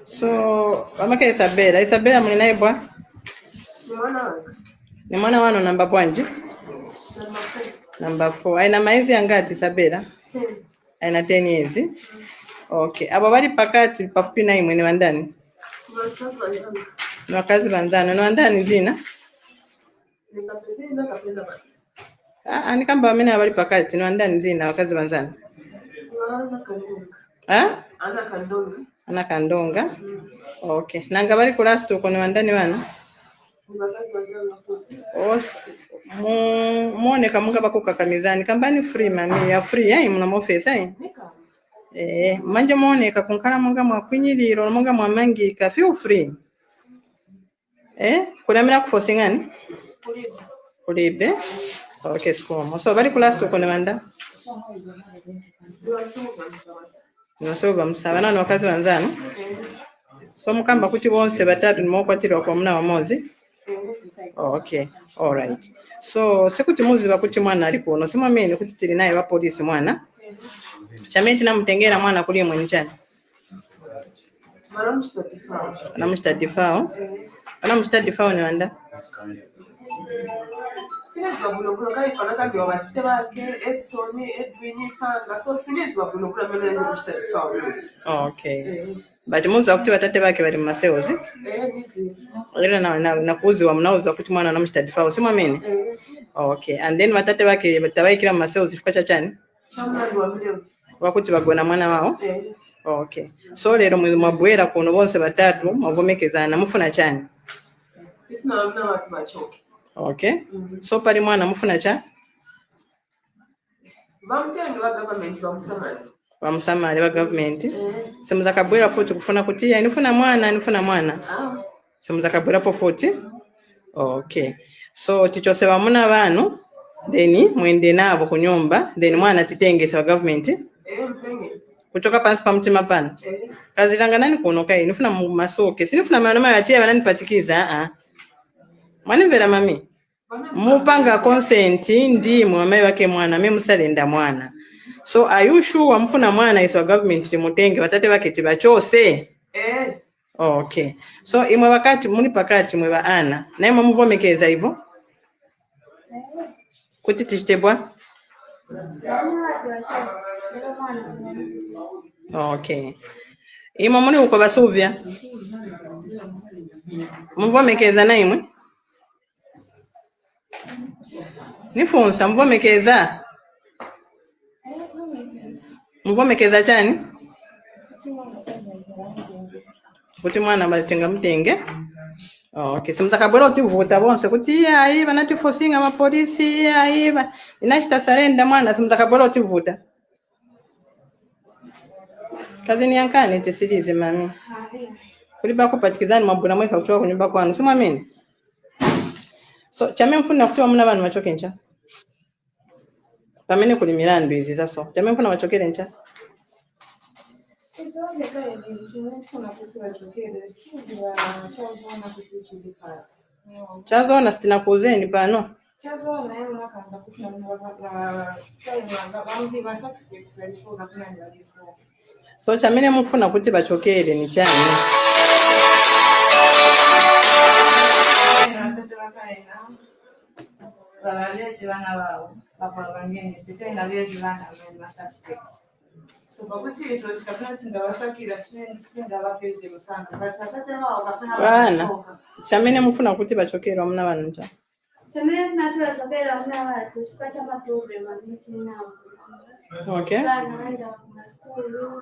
So amaka Isabella mlinaye bwa? Ni mwana wano namba bwanji? Number 4. Aina maizi angati Isabella? 10. Aina 10 years. Okay. Abo bali pakati pafupi na imwe ni wandani? Ni wakazi wanzano. Ni wandani zina? Ni kamba wamene abali pakati ni wandani zina wakazi wanzano? Ana kandonga. Okay. Nanga bali kulast uko ni wandani wana? Muone kamunga bako kakamizani kambani free mami ya free muna mofesa manje muone kakunkala munga mwakunyiliro munga mwamangi ka feel free kulamira kufosingani kulibe. Okay, so bali kulast uko ni wanda? Niwasoba msaba na wakazi wanzano. So mukamba kuti bonse batatu nimokwatirwa kwa muna wamozi. Okay, all right. So sikuti muziba kuti mwana ali kuno simwamene kuti tili naye wa police mwana. Chamenti namutengera mwana kuli mwe nchani. Anamushtatifao. Anamushtatifao ni wanda? Sinezi babulo kai panaka ndio batite bake Edson Edwin Panga so sinezi babulo menezi mushtatifao. Okay. But muza kuti batate bake bali maseozi? Nizi. Lero na kuuziwa mnauza kuti mwana anamushtatifao simwamene? Okay, and then batate bake batabaikira maseozi fika chachani? Chamwana wa mleo. Wakuti bagona mwana wao? Okay. So lero mwabwera kuno bonse batatu mwagomekezana mufuna chani? Tifuna mna watu bachoke. Okay. So pali mwana mufuna cha? Bamtenge wa government wa Musamali wa government. Semuza kabwera futi kufuna kutia nifuna mwana. Semuza kabwera po futi. Okay. So tichose wa muna banu then mwende nabo kunyumba then mwana titengese wa government. Mpenge. Kutoka pansi pa mtima pana. Kazi langa nani kuonoka nifuna masoke. Sinifuna manama yatia banani patikiza Mwana vera mami. Mupanga consent ndi mwamayi wake mwana memusalenda mwana. So are you sure mfuna mwana iswa government timutenge watate wake tibachose? Okay. So imwe wakati muli pakati mwe baana naye muvomekeza hivyo? Kuti tichitebwa? Okay. Imwe muli uko basuvya? Muvomekeza na imwe? Nifunsa mvomekeza? Mvomekeza chani? Kuti mwana balitenga mutenge? Okay, simtakabwera utivuta bonse kuti ayi banati forcinga ma polisi ayi inashita sarenda mwana simtakabwera utivuta. Kazi ni yankani tisirize mami. Kuliba kupatikizani mabuna mweka kutoka kunyumba kwanu simwamini? So chame mfuna kuti muna banu machoke ncha? Pamene kuli milandu izi zaso. Chame mfuna machokere ncha? Chazona sitina kuuzeni pano. Chazona yeye unakanda kuti so chamene mufuna kuti bachokere ni chani? So bakuti so chikapati ndawasakira singa bapeze lusanga batakate wao kafanya bana chamene mufuna kuti bachokere muna bana ncha chamene tunataka chokera muna watu tukacha ma program amiti na okay naenda kwa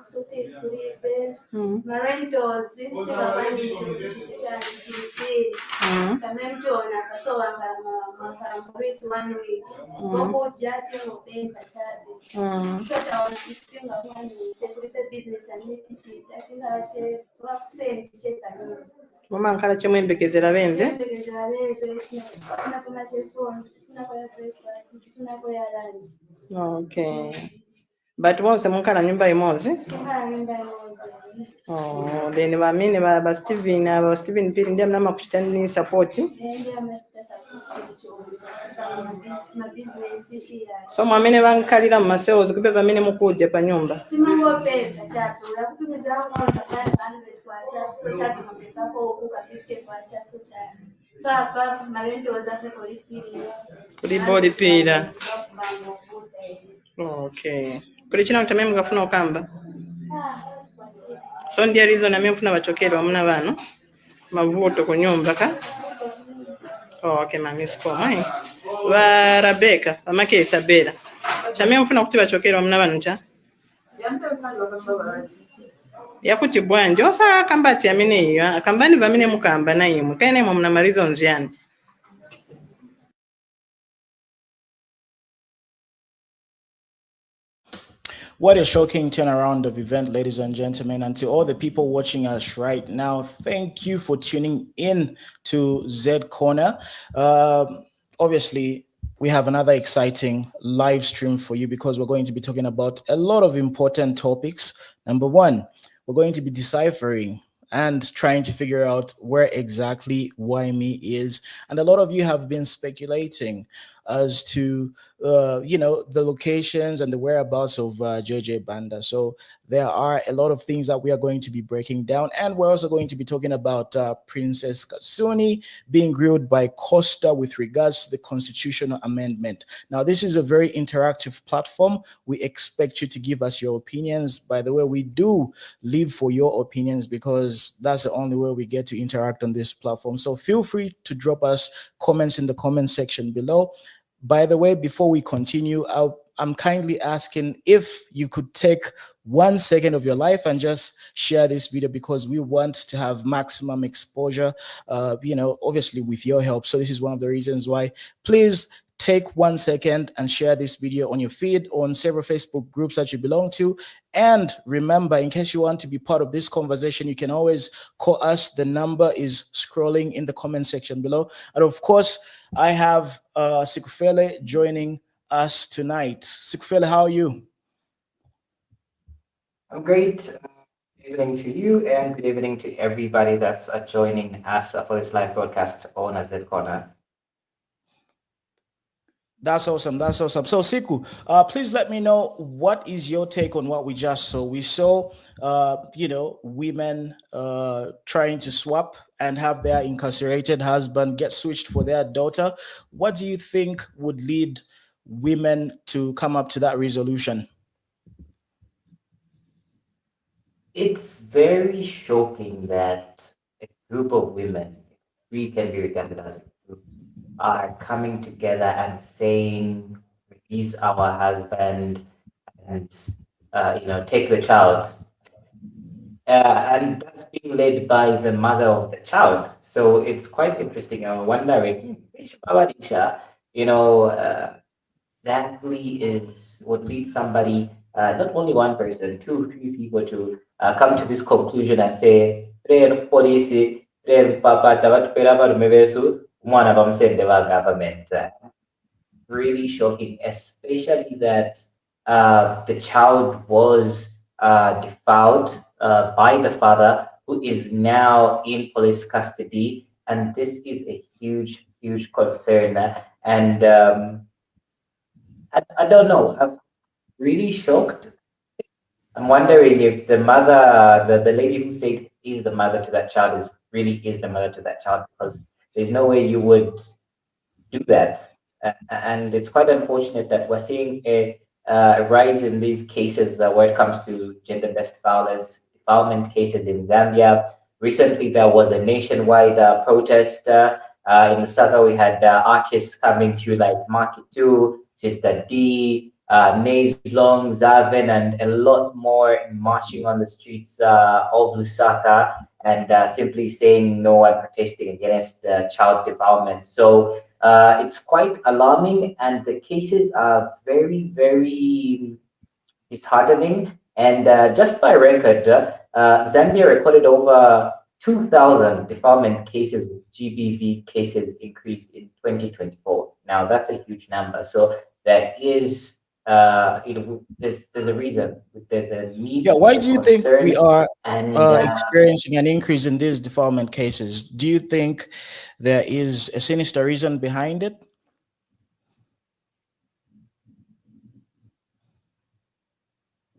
school fees kulipe rentals sisi kabani sisi kama mtona kasowa kama mwezi one week kwa jati no pay kasadi so tawakitinga kwa ni security business and teach atinga che percent che kanyo mama nkala chemwe mbekezera bembe kuna telephone kuna kwa breakfast kuna kwa lunch. Okay. But once munkala nyumba imozi? Nyumba imozi. Then bamini ba Steven pili ndiye mnama kushitani support. Ndiye amesita support na business pia. So mwamene bankalira mu sales kubeba mine mukuje pa nyumba. Timango peka chapo. Yakutumiza kwa kana kwa so kyatumatekako okuka 50 kwakyaso kyane so apa marentals ate Kulipolipira. Okay. Kuli chino tamwe mugafuna okamba. So ndia reason namwe mfuna bachokero amuna bano. Mavuto ku nyumba ka. Okay, mami sikoma. Wa Rebecca, amake Isabella. Chamwe mfuna kuti bachokero amuna bano cha. Yakuti bwanje osa kambati amene iyo akambani vamene mukamba na imwe kaine mwe mna reasons yani. What a shocking turnaround of event, ladies and gentlemen. And to all the people watching us right now, thank you for tuning in to Z Corner. Obviously, we have another exciting live stream for you because we're going to be talking about a lot of important topics. Number one, we're going to be deciphering and trying to figure out where exactly Waimi is. And a lot of you have been speculating as to the locations and the whereabouts of JJ Banda. So there are a lot of things that we are going to be breaking down, and we're also going to be talking about Princess Kasune being grilled by Costa with regards to the constitutional amendment. Now, this is a very interactive platform. We expect you to give us your opinions. By the way, we do live for your opinions because that's the only way we get to interact on this platform. So feel free to drop us comments in the comment section below. By the way, before we continue, I'm kindly asking if you could take 1 second of your life and just share this video because we want to have maximum exposure, obviously with your help. So this is one of the reasons why. Please take 1 second and share this video on your feed, on several Facebook groups that you belong to. And remember, in case you want to be part of this conversation, you can always call us. The number is scrolling in the comment section below. And of course, I have Sikufele joining us tonight. Sikufele, how are you? I'm great. Good evening to you and good evening to everybody that's joining us for this live broadcast on Z Corner. That's awesome. That's awesome. So, Siku, please let me know what is your take on what we just saw. We saw, women trying to swap and have their incarcerated husband get switched for their daughter. What do you think would lead women to come up to that resolution? It's very shocking that a group of women, we can be regarded as a group, are coming together and saying, release our husband and, take the child. And that's being led by the mother of the child. So it's quite interesting. I'm wondering, exactly is what leads somebody, not only one person, 2, 3 people to come to this conclusion and say, police, papa, government. Really shocking, especially that the child was defiled by the father, who is now in police custody. And this is a huge, huge concern. And I don't know, I'm really shocked. I'm wondering if the mother, the lady who said is the mother to that child really is the mother to that child, because there's no way you would do that. And it's quite unfortunate that we're seeing a rise in these cases when it comes to gender-based violence, defilement cases in Zambia. Recently, there was a nationwide protest. In Lusaka, we had artists coming through like Market 2, Sister D, Nays Long, Zaven, and a lot more marching on the streets of Lusaka and simply saying no and protesting against child development. So it's quite alarming, and the cases are very, very disheartening. And just by record, Zambia recorded over 2,000 defilement cases with GBV cases increased in 2024. Now that's a huge number. So there is, there's a reason. There's a need. Yeah, why do you think we are experiencing an increase in these defilement cases? Do you think there is a sinister reason behind it?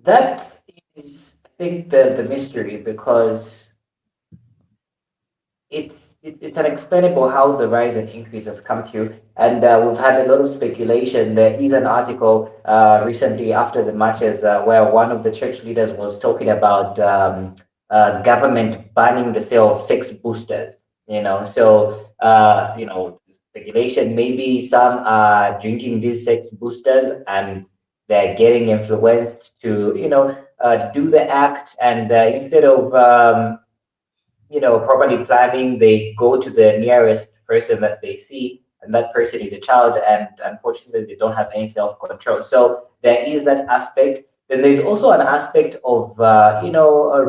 That is, I think, the mystery, because it's unexplainable how the rise and increase has come through, and we've had a lot of speculation. There is an article recently after the matches where one of the church leaders was talking about government banning the sale of sex boosters. So speculation. Maybe some are drinking these sex boosters and they're getting influenced to do the act, and instead of properly planning, they go to the nearest person that they see, and that person is a child, and unfortunately, they don't have any self-control. So there is that aspect. Then there's also an aspect of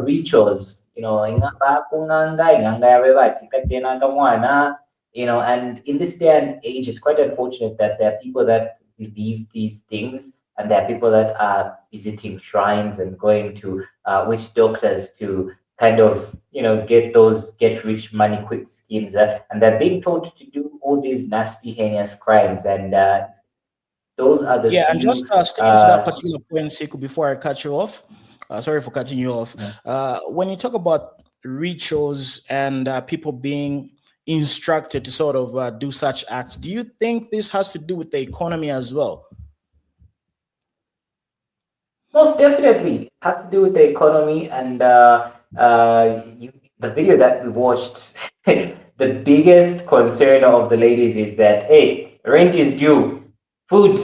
rituals. Ingaba kunganga, inganga yabe bathi katena kamwana. And in this day and age, it's quite unfortunate that there are people that believe these things, and there are people that are visiting shrines and going to witch doctors to kind of get those get rich money quick schemes, and they're being told to do all these nasty heinous crimes, and those are the Yeah, and just few sticking to that particular point, Siku, before I cut you off, sorry for cutting you off. When you talk about rituals and people being instructed to sort of do such acts, do you think this has to do with the economy as well? most definitely has to do with the economy, and the video that we watched. The biggest concern of the ladies is that, hey, rent is due, food.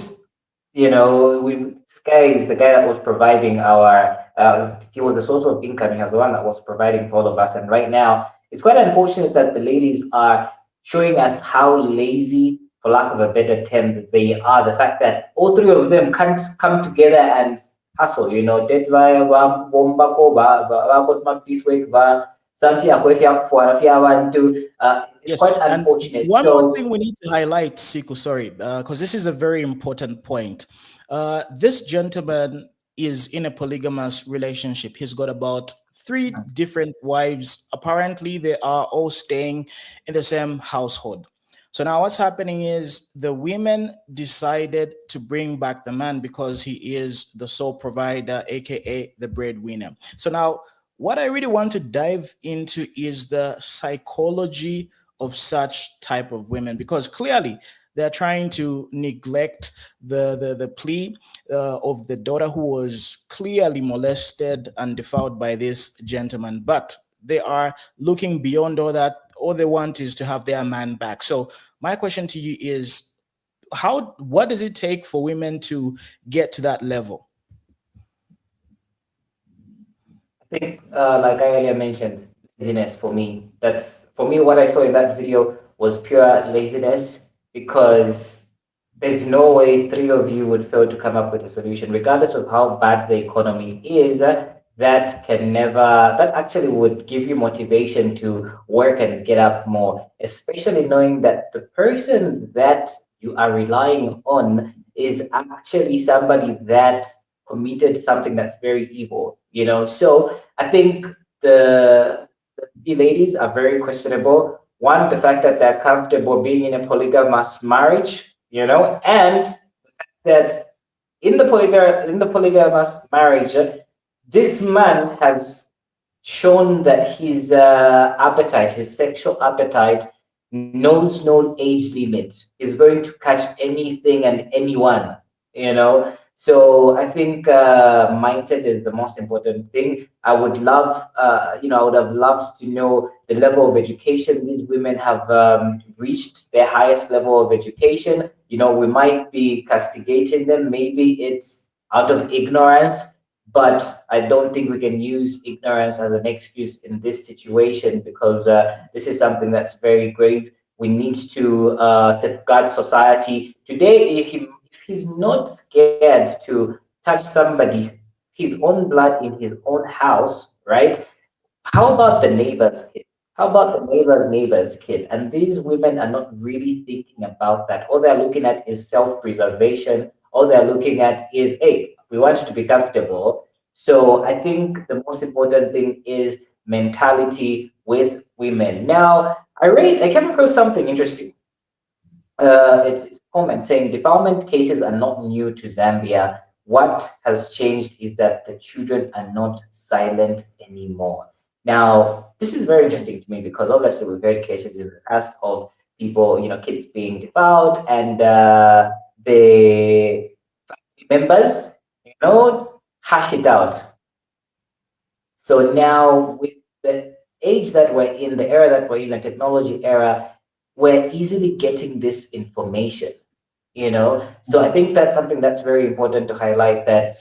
This guy is the guy that was providing our. He was the source of income. He was the one that was providing for all of us. And right now, it's quite unfortunate that the ladies are showing us how lazy, for lack of a better term, they are. The fact that all three of them can't come together and hustle. That's why bomba ko ba got my piece work ba something it's Yes, quite and unfortunate. one more So thing we need to highlight, Siku, sorry, because this is a very important point. This gentleman is in a polygamous relationship. He's got about 3 different wives. Apparently, they are all staying in the same household. So now what's happening is the women decided to bring back the man because he is the sole provider, aka the breadwinner. So now what I really want to dive into is the psychology of such type of women, because clearly they're trying to neglect the plea of the daughter who was clearly molested and defiled by this gentleman, but they are looking beyond all that. All they want is to have their man back. So my question to you is, what does it take for women to get to that level? I think, like I earlier mentioned, laziness for me. That's for me. What I saw in that video was pure laziness, because there's no way three of you would fail to come up with a solution, regardless of how bad the economy is. That can never. That actually would give you motivation to work and get up more, especially knowing that the person that you are relying on is actually somebody that committed something that's very evil. So I think the ladies are very questionable. One, the fact that they're comfortable being in a polygamous marriage, and that in the polygamous marriage, this man has shown that his appetite, his sexual appetite, knows no age limit. He's going to catch anything and anyone. So I think mindset is the most important thing. I would have loved to know the level of education these women have reached, their highest level of education. We might be castigating them. Maybe it's out of ignorance, but I don't think we can use ignorance as an excuse in this situation, because this is something that's very grave. We need to safeguard society. Today, if he's not scared to touch somebody, his own blood in his own house, right? How about the neighbor's kid? How about the neighbor's kid? And these women are not really thinking about that. All they're looking at is self-preservation. All they're looking at is, hey, we want you to be comfortable. So I think the most important thing is mentality with women. Now, I came across something interesting. It's a comment saying defilement cases are not new to Zambia. What has changed is that the children are not silent anymore. Now, this is very interesting to me because obviously we've heard cases in the past of people, kids being defiled, and the members, hash it out. So now, with the age that we're in, the era that we're in, the technology era, we're easily getting this information. So I think that's something that's very important to highlight, that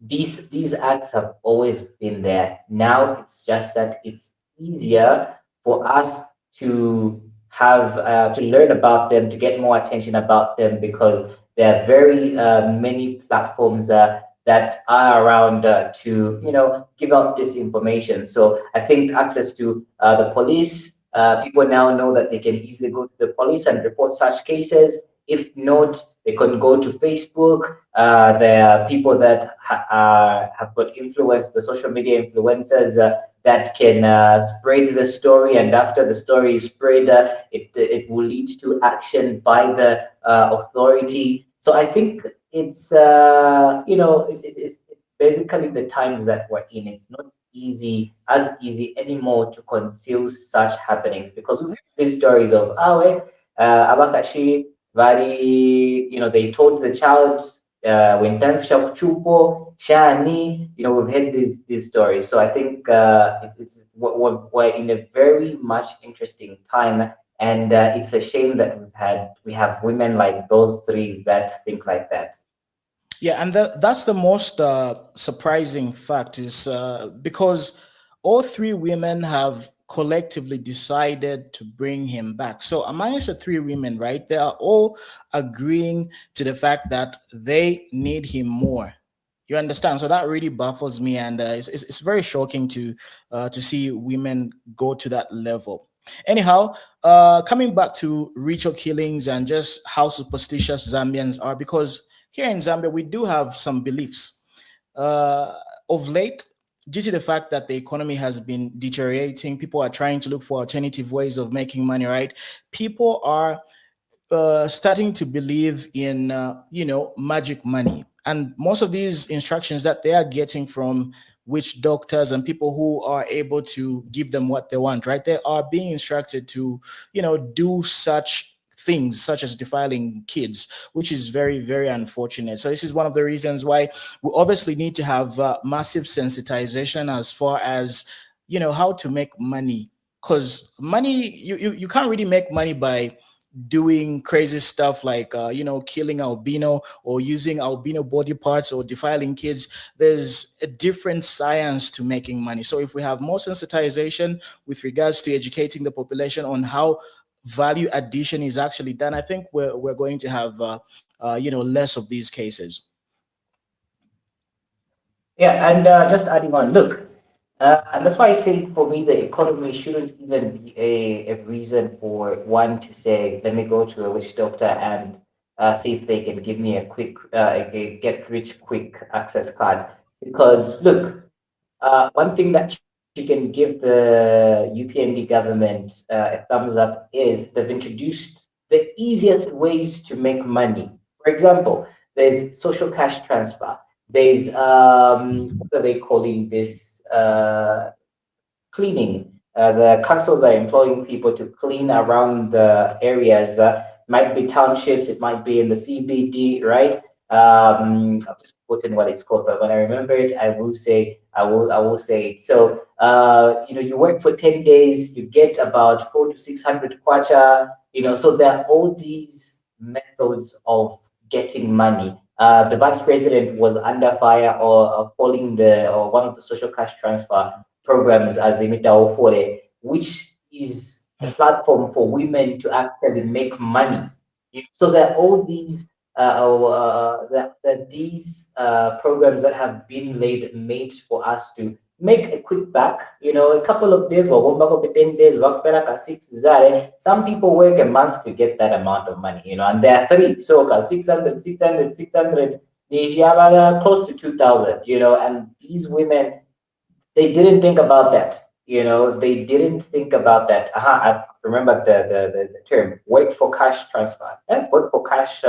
these acts have always been there. Now it's just that it's easier for us to have to learn about them, to get more attention about them, because there are very many platforms that are around to give out this information. So I think access to the police, people now know that they can easily go to the police and report such cases. If not, they can go to Facebook. There are people that have got influence, the social media influencers that can spread the story, and after the story is spread, it will lead to action by the authority. So I think it's it's basically the times that we're in. It's not as easy anymore to conceal such happenings, because we have these stories of Abakashi Vari, they told the child when time chupo shani, we've had these stories. So I think it's we're in a very much interesting time, and it's a shame that we have women like those three that think like that. Yeah, and that's the most surprising fact is because all three women have collectively decided to bring him back. So minus the three women, right? They are all agreeing to the fact that they need him more. You understand? So that really baffles me, and it's very shocking to see women go to that level. Anyhow, coming back to ritual killings and just how superstitious Zambians are, because here in Zambia, we do have some beliefs. Uh, of late, due to the fact that the economy has been deteriorating, people are trying to look for alternative ways of making money, right? People are starting to believe in magic money, and most of these instructions that they are getting from witch doctors and people who are able to give them what they want, right? They are being instructed to do such things such as defiling kids, which is very, very unfortunate. So this is one of the reasons why we obviously need to have massive sensitization as far as how to make money, because money, you can't really make money by doing crazy stuff like killing albino or using albino body parts or defiling kids. There's a different science to making money. So if we have more sensitization with regards to educating the population on how value addition is actually done, I think we're going to have less of these cases. Yeah, and just adding on, look, and that's why I say for me the economy shouldn't even be a reason for one to say, let me go to a witch doctor and see if they can give me a quick, a get rich quick access card. Because look, one thing that you can give the UPND government a thumbs up is they've introduced the easiest ways to make money. For example, there's social cash transfer. There's what are they calling this? Cleaning. The councils are employing people to clean around the areas. Might be townships, it might be in the CBD, right? I've just forgotten what it's called, but when I remember it, I will say it. So you work for 10 days, you get about 400 to 600 kwacha. So there are all these methods of getting money. The vice president was under fire or calling or one of the social cash transfer programs as Imitao Fore, which is a platform for women to actually make money. So there are all these these programs that have been made for us to make a quick buck, a couple of days, well, one back of the 10 days, work better, 6 zare. Some people work a month to get that amount of money, and there are three. So 600, 600, 600, close to 2,000, and these women, they didn't think about that. They didn't think about that. I remember the term work for cash transfer. Work for cash,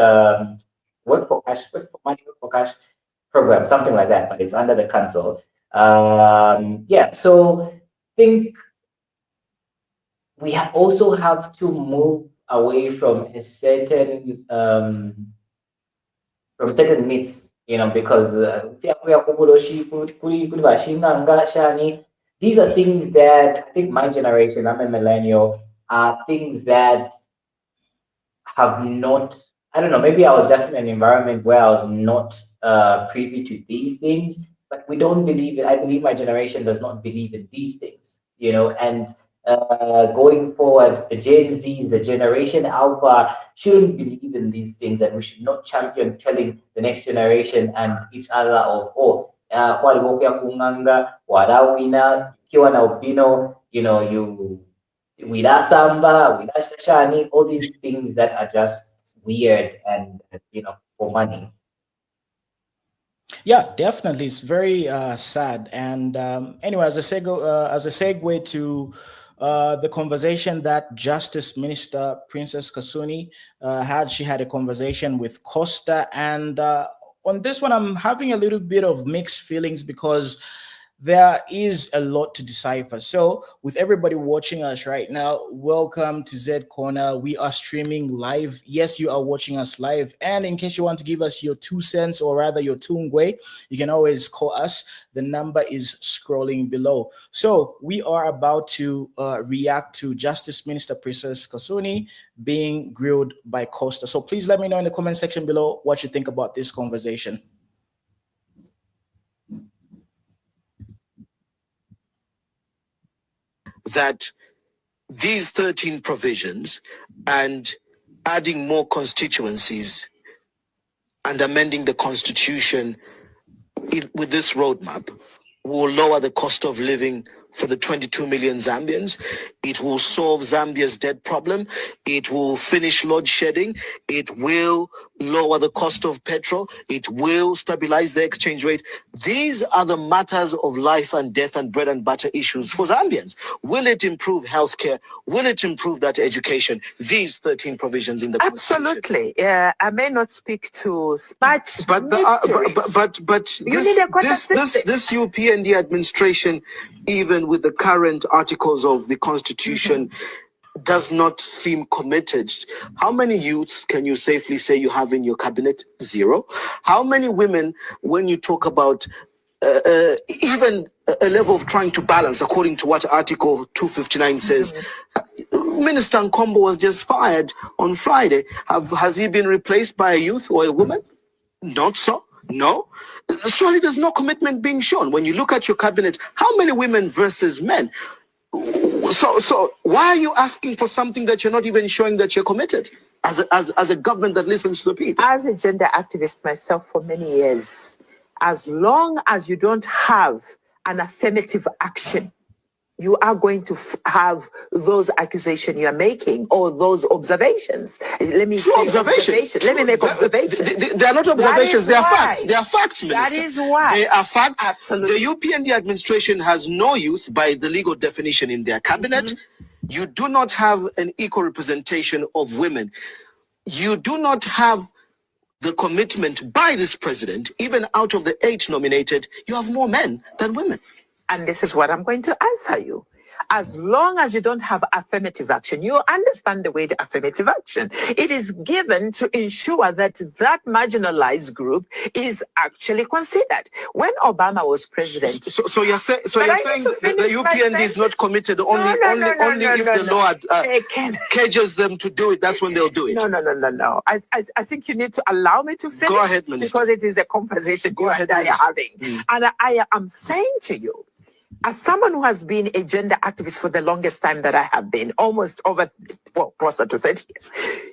work for money, work for cash program, something like that, but it's under the council. Yeah, so think we also have to move away from a certain myths, because these are things that I think my generation, I'm a millennial, are things that have not, I don't know, maybe I was just in an environment where I was not privy to these things, but we don't believe it. I believe my generation does not believe in these things, and going forward, the Gen Zs, the Generation Alpha shouldn't believe in these things, and we should not champion telling the next generation and each other of, walipokea kunganga, wadawina, kiwa na upino, you Samba, Shani, all these things that are just weird and for money. Yeah, definitely. It's very sad. And anyway, as a segue to the conversation that Justice Minister Princess Kasune had, she had a conversation with Costa. And on this one, I'm having a little bit of mixed feelings because there is a lot to decipher. So with everybody watching us right now, welcome to Z Corner. We are streaming live. Yes, you are watching us live. And in case you want to give us your 2 cents, or rather your tungwe, you can always call us. The number is scrolling below. So we are about to react to Justice Minister Princess Kasune being grilled by Costa. So please let me know in the comment section below what you think about this conversation. That these 13 provisions and adding more constituencies and amending the constitution with this roadmap will lower the cost of living for the 22 million Zambians. It will solve Zambia's debt problem. It will finish load shedding. It will lower the cost of petrol. It will stabilize the exchange rate. These are the matters of life and death and bread and butter issues for Zambians. Will it improve healthcare? Will it improve that education? These 13 provisions in the Constitution. Absolutely. I may not speak to much, but this UPND administration, even with the current articles of the Constitution, does not seem committed. How many youths can you safely say you have in your cabinet? 0. How many women, when you talk about even a level of trying to balance, according to what Article 259 says, Minister Nkombo was just fired on Friday. Has he been replaced by a youth or a woman? Not so. No. Surely there's no commitment being shown. When you look at your cabinet, how many women versus men? So why are you asking for something that you're not even showing that you're committed as a government that listens to the people? As a gender activist myself for many years, as long as you don't have an affirmative action, you are going to have those accusations you are making or those observations. Let me say observations. Let me make observations. They are not observations, they are facts. They are facts, Minister. That is why. They are facts. Absolutely. The UPND administration has no youth by the legal definition in their cabinet. You do not have an equal representation of women. You do not have the commitment by this president. Even out of the 8 nominated, you have more men than women. And this is what I'm going to answer you. As long as you don't have affirmative action, you understand the way the affirmative action. It is given to ensure that that marginalized group is actually considered. When Obama was president... So you're saying that the UPND is not committed only if the law cages them to do it, that's when they'll do it. No. I think you need to allow me to finish. Go ahead, Minister. Because it is a conversation you and I are having. And I am saying to you, as someone who has been a gender activist for the longest time that I have been, almost closer to 30 years,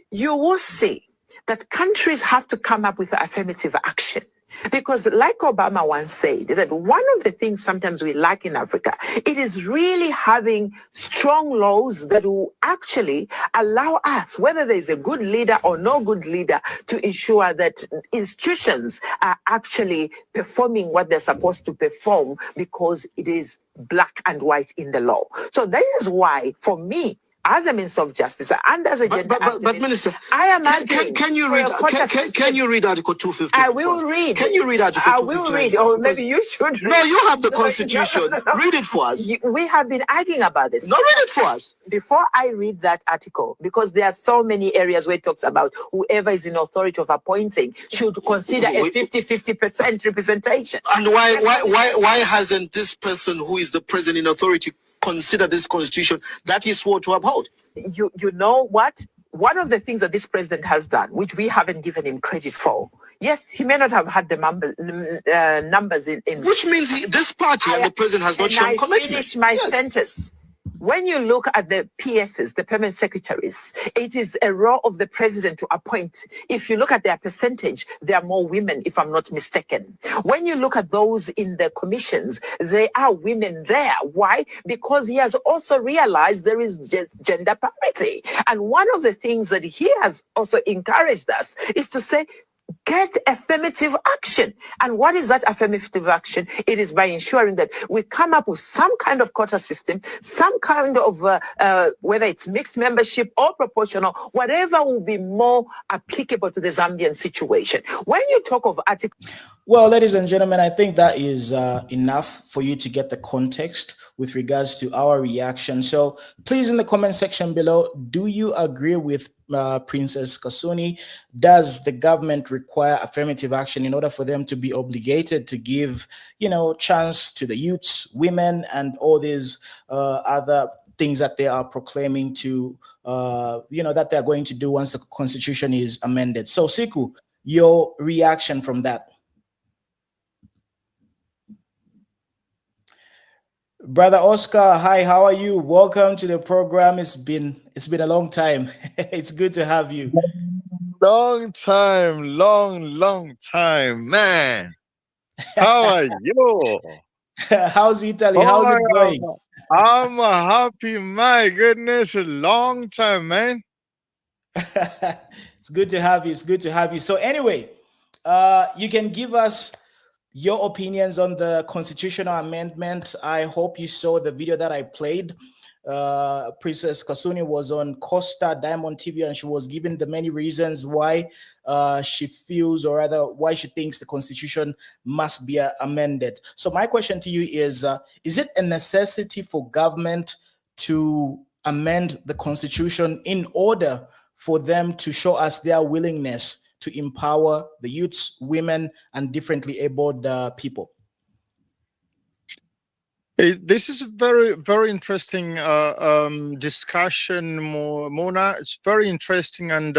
you will see that countries have to come up with affirmative action. Because like Obama once said, that one of the things sometimes we lack in Africa, it is really having strong laws that will actually allow us, whether there's a good leader or no good leader, to ensure that institutions are actually performing what they're supposed to perform, because it is black and white in the law. So that is why, for me, as a Minister of Justice and as a gender activist, but Minister, I am arguing can you for read a quota can you read Article 250? I will read. Can you read Article 259? I will read, or maybe you should read. No, you have the Constitution. No. Read it for us. We have been arguing about this. No, read it for us. Before I read that article, because there are so many areas where it talks about whoever is in authority of appointing should consider a 50% representation. And why hasn't this person who is the president in authority considered this Constitution that he swore to uphold? You know what? One of the things that this president has done, which we haven't given him credit for, yes, he may not have had the numbers in. Which means this party and the president has not shown commitment. Finish my sentence. When you look at the PSs, the permanent secretaries, it is a role of the president to appoint. If you look at their percentage, there are more women, if I'm not mistaken. When you look at those in the commissions, there are women there. Why? Because he has also realized there is gender parity. And one of the things that he has also encouraged us is to say, get affirmative action. And what is that affirmative action? It is by ensuring that we come up with some kind of quota system, some kind of, whether it's mixed membership or proportional, whatever will be more applicable to the Zambian situation. When you talk of article... Well, ladies and gentlemen, I think that is enough for you to get the context with regards to our reaction. So please, in the comment section below, do you agree with Princess Kasune? Does the government require affirmative action in order for them to be obligated to give, chance to the youths, women, and all these other things that they are proclaiming to, that they're going to do once the constitution is amended? So Siku, your reaction from that? Brother Oscar, hi, how are you? Welcome to the program. It's been a long time. It's good to have you. Long time, long time, man. How are you? How's Italy? How's it going? I'm happy, my goodness, a long time, man. It's good to have you. It's good to have you. So anyway, you can give us your opinions on the constitutional amendment. I hope you saw the video that I played. Princess Kasune was on Costa Diamond TV, and she was given the many reasons why she feels, or rather why she thinks the constitution must be amended. So my question to you is it a necessity for government to amend the constitution in order for them to show us their willingness to empower the youths, women, and differently abled people? This is a very, very interesting discussion, Mona. It's very interesting, and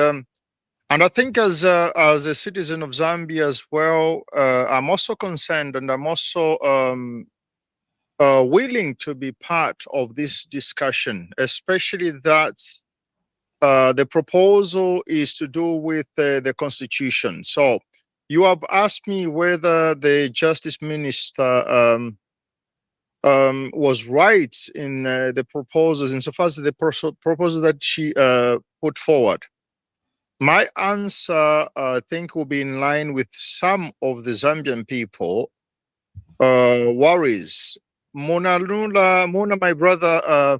I think as a citizen of Zambia as well, I'm also concerned, and I'm also willing to be part of this discussion, especially that the proposal is to do with the constitution. So you have asked me whether the justice minister was right in the proposals, insofar as the proposal that she put forward. My answer, I think, will be in line with some of the Zambian people worries. Mona, my brother,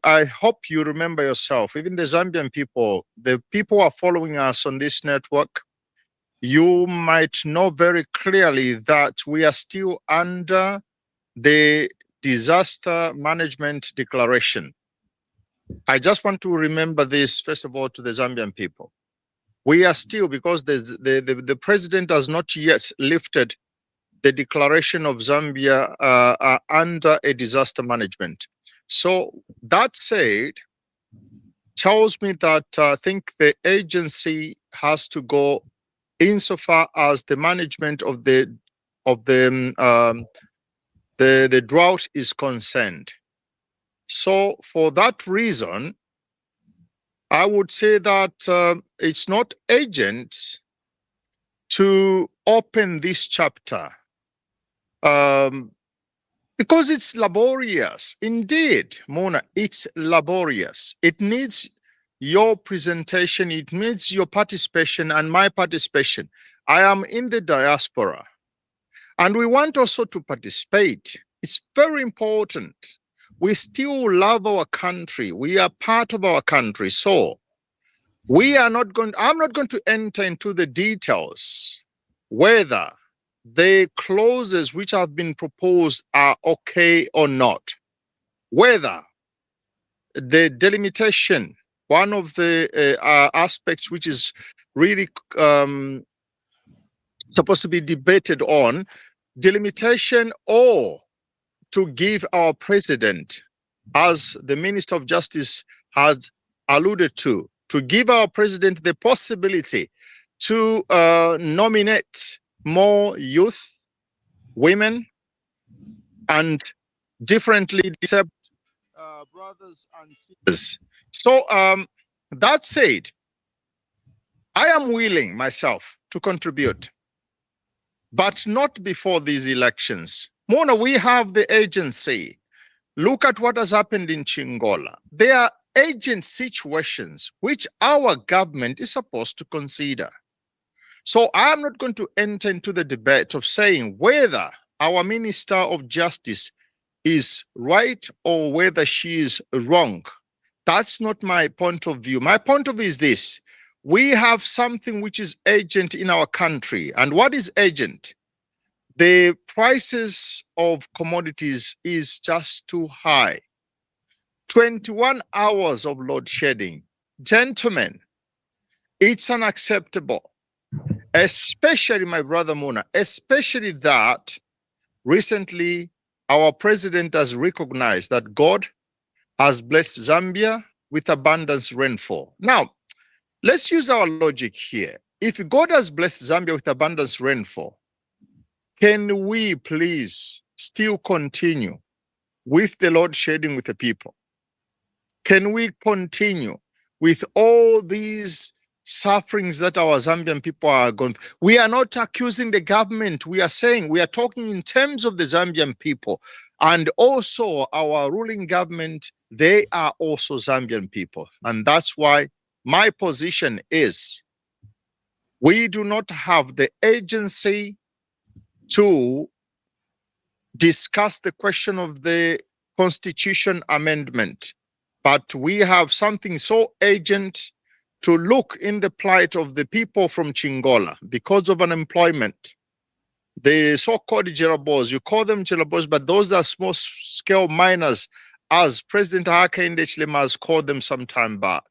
I hope you remember yourself, even the Zambian people, the people who are following us on this network, you might know very clearly that we are still under the disaster management declaration. I just want to remember this, first of all, to the Zambian people. We are still, because the president has not yet lifted the declaration of Zambia under a disaster management. So that said, tells me that I think the agency has to go insofar as the management of the drought is concerned. So for that reason, I would say that it's not urgent to open this chapter because it's laborious. Indeed, Mona, it's laborious. It needs your presentation, it needs your participation and my participation. I am in the diaspora, and we want also to participate. It's very important. we still love our country. We are part of our country. So I'm not going to enter into the details whether the clauses which have been proposed are okay or not, whether the delimitation, one of the aspects which is really supposed to be debated on, delimitation, or to give our president, as the Minister of Justice has alluded to give our president the possibility to nominate more youth, women, and differently disabled brothers and sisters. So that said, I am willing myself to contribute, but not before these elections. Mona, we have the agency. Look at what has happened in Chingola. There are urgent situations which our government is supposed to consider. So I'm not going to enter into the debate of saying whether our Minister of Justice is right or whether she is wrong. That's not my point of view. My point of view is this. We have something which is urgent in our country. And what is urgent? The prices of commodities is just too high. 21 hours of load shedding. Gentlemen, it's unacceptable. Especially, my brother Muna, especially that recently our president has recognized that God has blessed Zambia with abundance rainfall. Now, let's use our logic here. If God has blessed Zambia with abundance rainfall, can we please still continue with the load shedding with the people? Can we continue with all these sufferings that our Zambian people are going through? We are not accusing the government. We are saying, we are talking in terms of the Zambian people, and also our ruling government. They are also Zambian people. And that's why my position is we do not have the agency to discuss the question of the Constitution amendment, but we have something so urgent to look in the plight of the people from Chingola because of unemployment. The so-called Jerabos, you call them Jerabos, but those are small-scale miners, as President Hakainde Hichilema has called them some time back.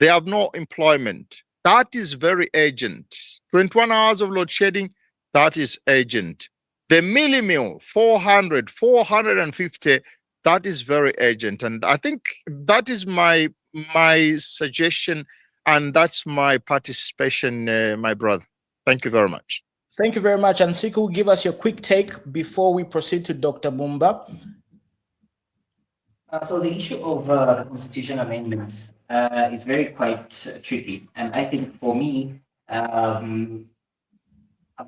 They have no employment. That is very urgent. 21 hours of load shedding, that is urgent. The milli-mill, 400, 450, that is very urgent. And I think that is my suggestion, and that's my participation, my brother. Thank you very much. Thank you very much. And Siku, give us your quick take before we proceed to Dr. Mumba. So the issue of the constitution amendments is very quite tricky. And I think for me, I'm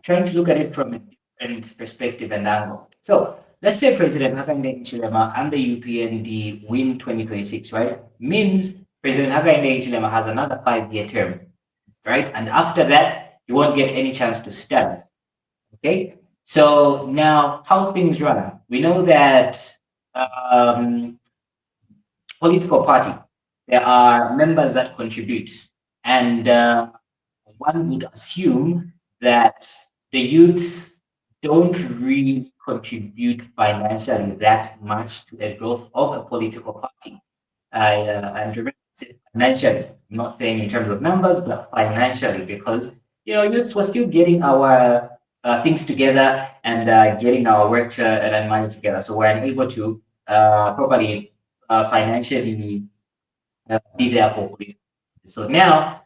trying to look at it from a different perspective and angle. So let's say President Hakainde Hichilema and the UPND win 2026, right? Means President Hakainde Hichilema has another 5-year term, right? And after that, you won't get any chance to stand, okay? So now how things run. We know that political party, there are members that contribute, and one would assume that the youths don't really contribute financially that much to the growth of a political party. And financially, I'm not saying in terms of numbers, but financially, because youths were still getting our things together and getting our work and money together, so we're unable to properly financially be there for politics. So now,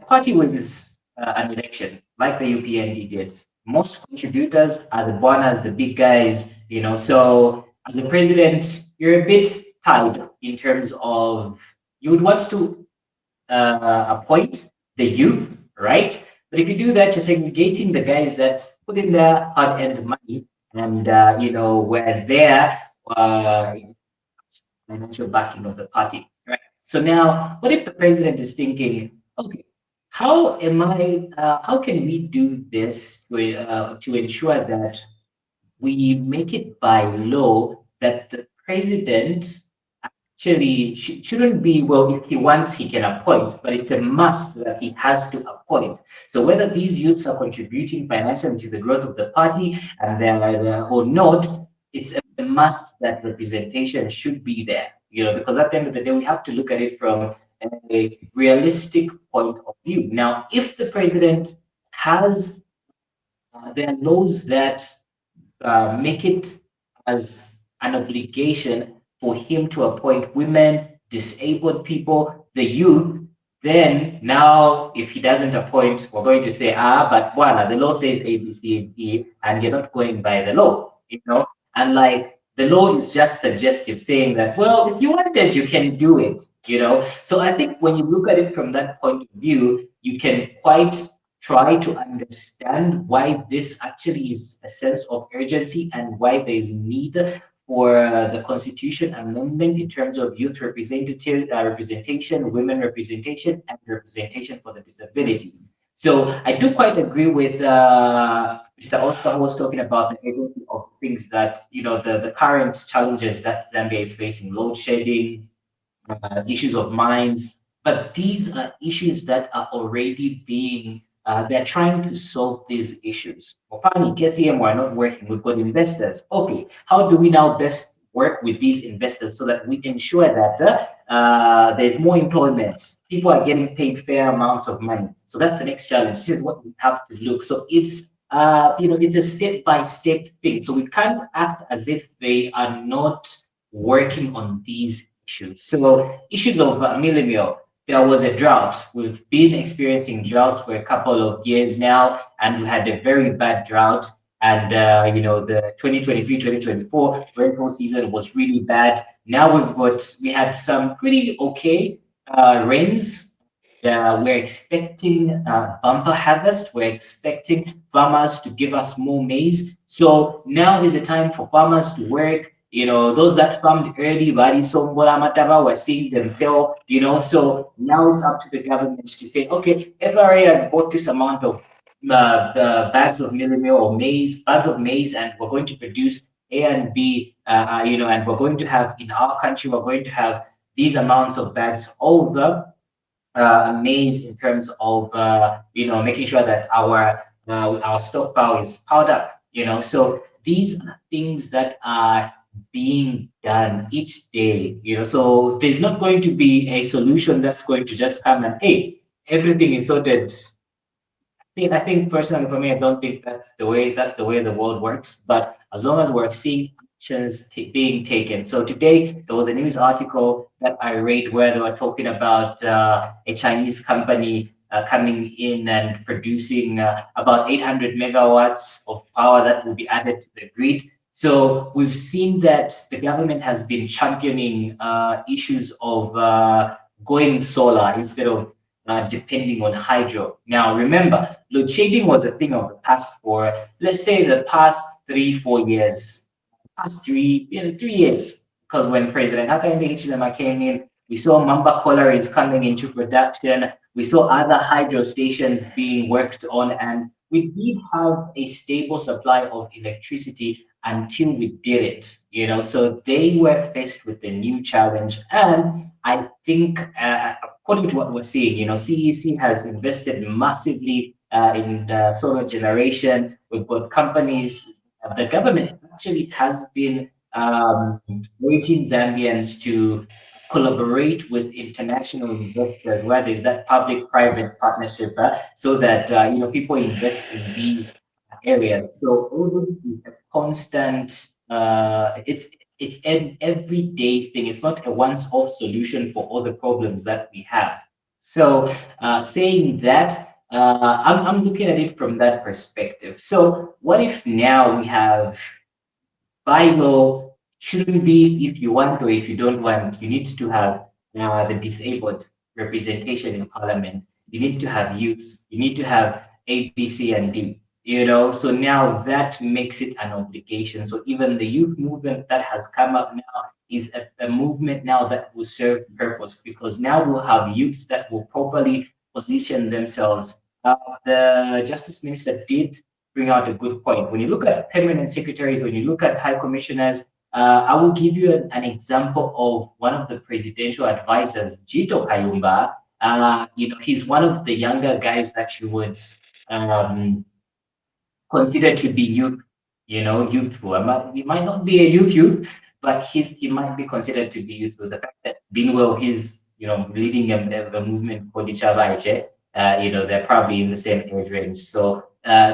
party wins an election like the UPND did. Most contributors are the boners, the big guys, So as a president, you're a bit tied in terms of you would want to appoint the youth, right? But if you do that, you're segregating the guys that put in their hard-earned money and were there financial backing of the party, right? So now, what if the president is thinking, okay, how can we do this to ensure that we make it by law that the president actually shouldn't be, well, if he wants, he can appoint, but it's a must that he has to appoint. So whether these youths are contributing financially to the growth of the party and or not, it's a must that representation should be there, because at the end of the day, we have to look at it from a realistic point of view. Now, if the president has there are laws that make it as an obligation for him to appoint women, disabled people, the youth, then now if he doesn't appoint, we're going to say, but the law says A, B, C, and E, and you're not going by the law, And like the law is just suggestive, saying that, well, if you wanted, you can do it, So I think when you look at it from that point of view, you can quite try to understand why this actually is a sense of urgency and why there is need for the Constitution Amendment in terms of youth representation, women representation, and representation for the disability. So I do quite agree with Mr. Oscar, who was talking about the urgency of things that, the current challenges that Zambia is facing, load shedding, issues of mines, but these are issues that are already being they're trying to solve these issues. Opani, KCM, we're not working. We've got investors. Okay, how do we now best work with these investors so that we ensure that there's more employment? People are getting paid fair amounts of money. So that's the next challenge. This is what we have to look. So it's it's a step-by-step thing. So we can't act as if they are not working on these issues. So issues of millennial. There was a drought. We've been experiencing droughts for a couple of years now, and we had a very bad drought. And, the 2023-2024 rainfall season was really bad. Now we had some pretty okay rains. We're expecting bumper harvest. We're expecting farmers to give us more maize. So now is the time for farmers to work. Those that farmed early, we're seeing them sell, so now it's up to the government to say, okay, FRA has bought this amount of bags of meal or bags of maize, and we're going to produce A and B, and we're going to have, in our country, we're going to have these amounts of bags over maize in terms of, making sure that our stockpile is piled up, so these are things that are being done each day, so there's not going to be a solution that's going to just come and, hey, everything is sorted. I think personally for me, I don't think that's the way the world works, but as long as we're seeing actions being taken. So today there was a news article that I read where they were talking about a Chinese company coming in and producing about 800 megawatts of power that will be added to the grid. So we've seen that the government has been championing issues of going solar instead of depending on hydro. Now, remember, load shedding was a thing of the past for, let's say, the past 3-4 years. Past 3 years. Because when President Hakainde Hichilema came in, we saw Mamba collieries coming into production. We saw other hydro stations being worked on, and we did have a stable supply of electricity until we did it, so they were faced with a new challenge. And I think, according to what we're seeing, CEC has invested massively in solar generation. We've got companies, the government actually has been urging Zambians to collaborate with international investors where there's that public-private partnership so that, people invest in these areas. So all this is a constant, it's an everyday thing. It's not a once-off solution for all the problems that we have. So saying that, I'm looking at it from that perspective. So what if now we have bylaw shouldn't be if you want or if you don't want, you need to have the disabled representation in parliament. You need to have youths, you need to have A, B, C, and D. So now that makes it an obligation. So even the youth movement that has come up now is a movement now that will serve purpose, because now we'll have youths that will properly position themselves. The Justice Minister did bring out a good point. When you look at permanent secretaries, when you look at high commissioners, I will give you an example of one of the presidential advisors, Jito Kayumba. He's one of the younger guys that you would consider to be youthful. He might not be a youth, but he might be considered to be youthful. The fact that Binwell, he's leading a movement called Ichavaje, they're probably in the same age range. So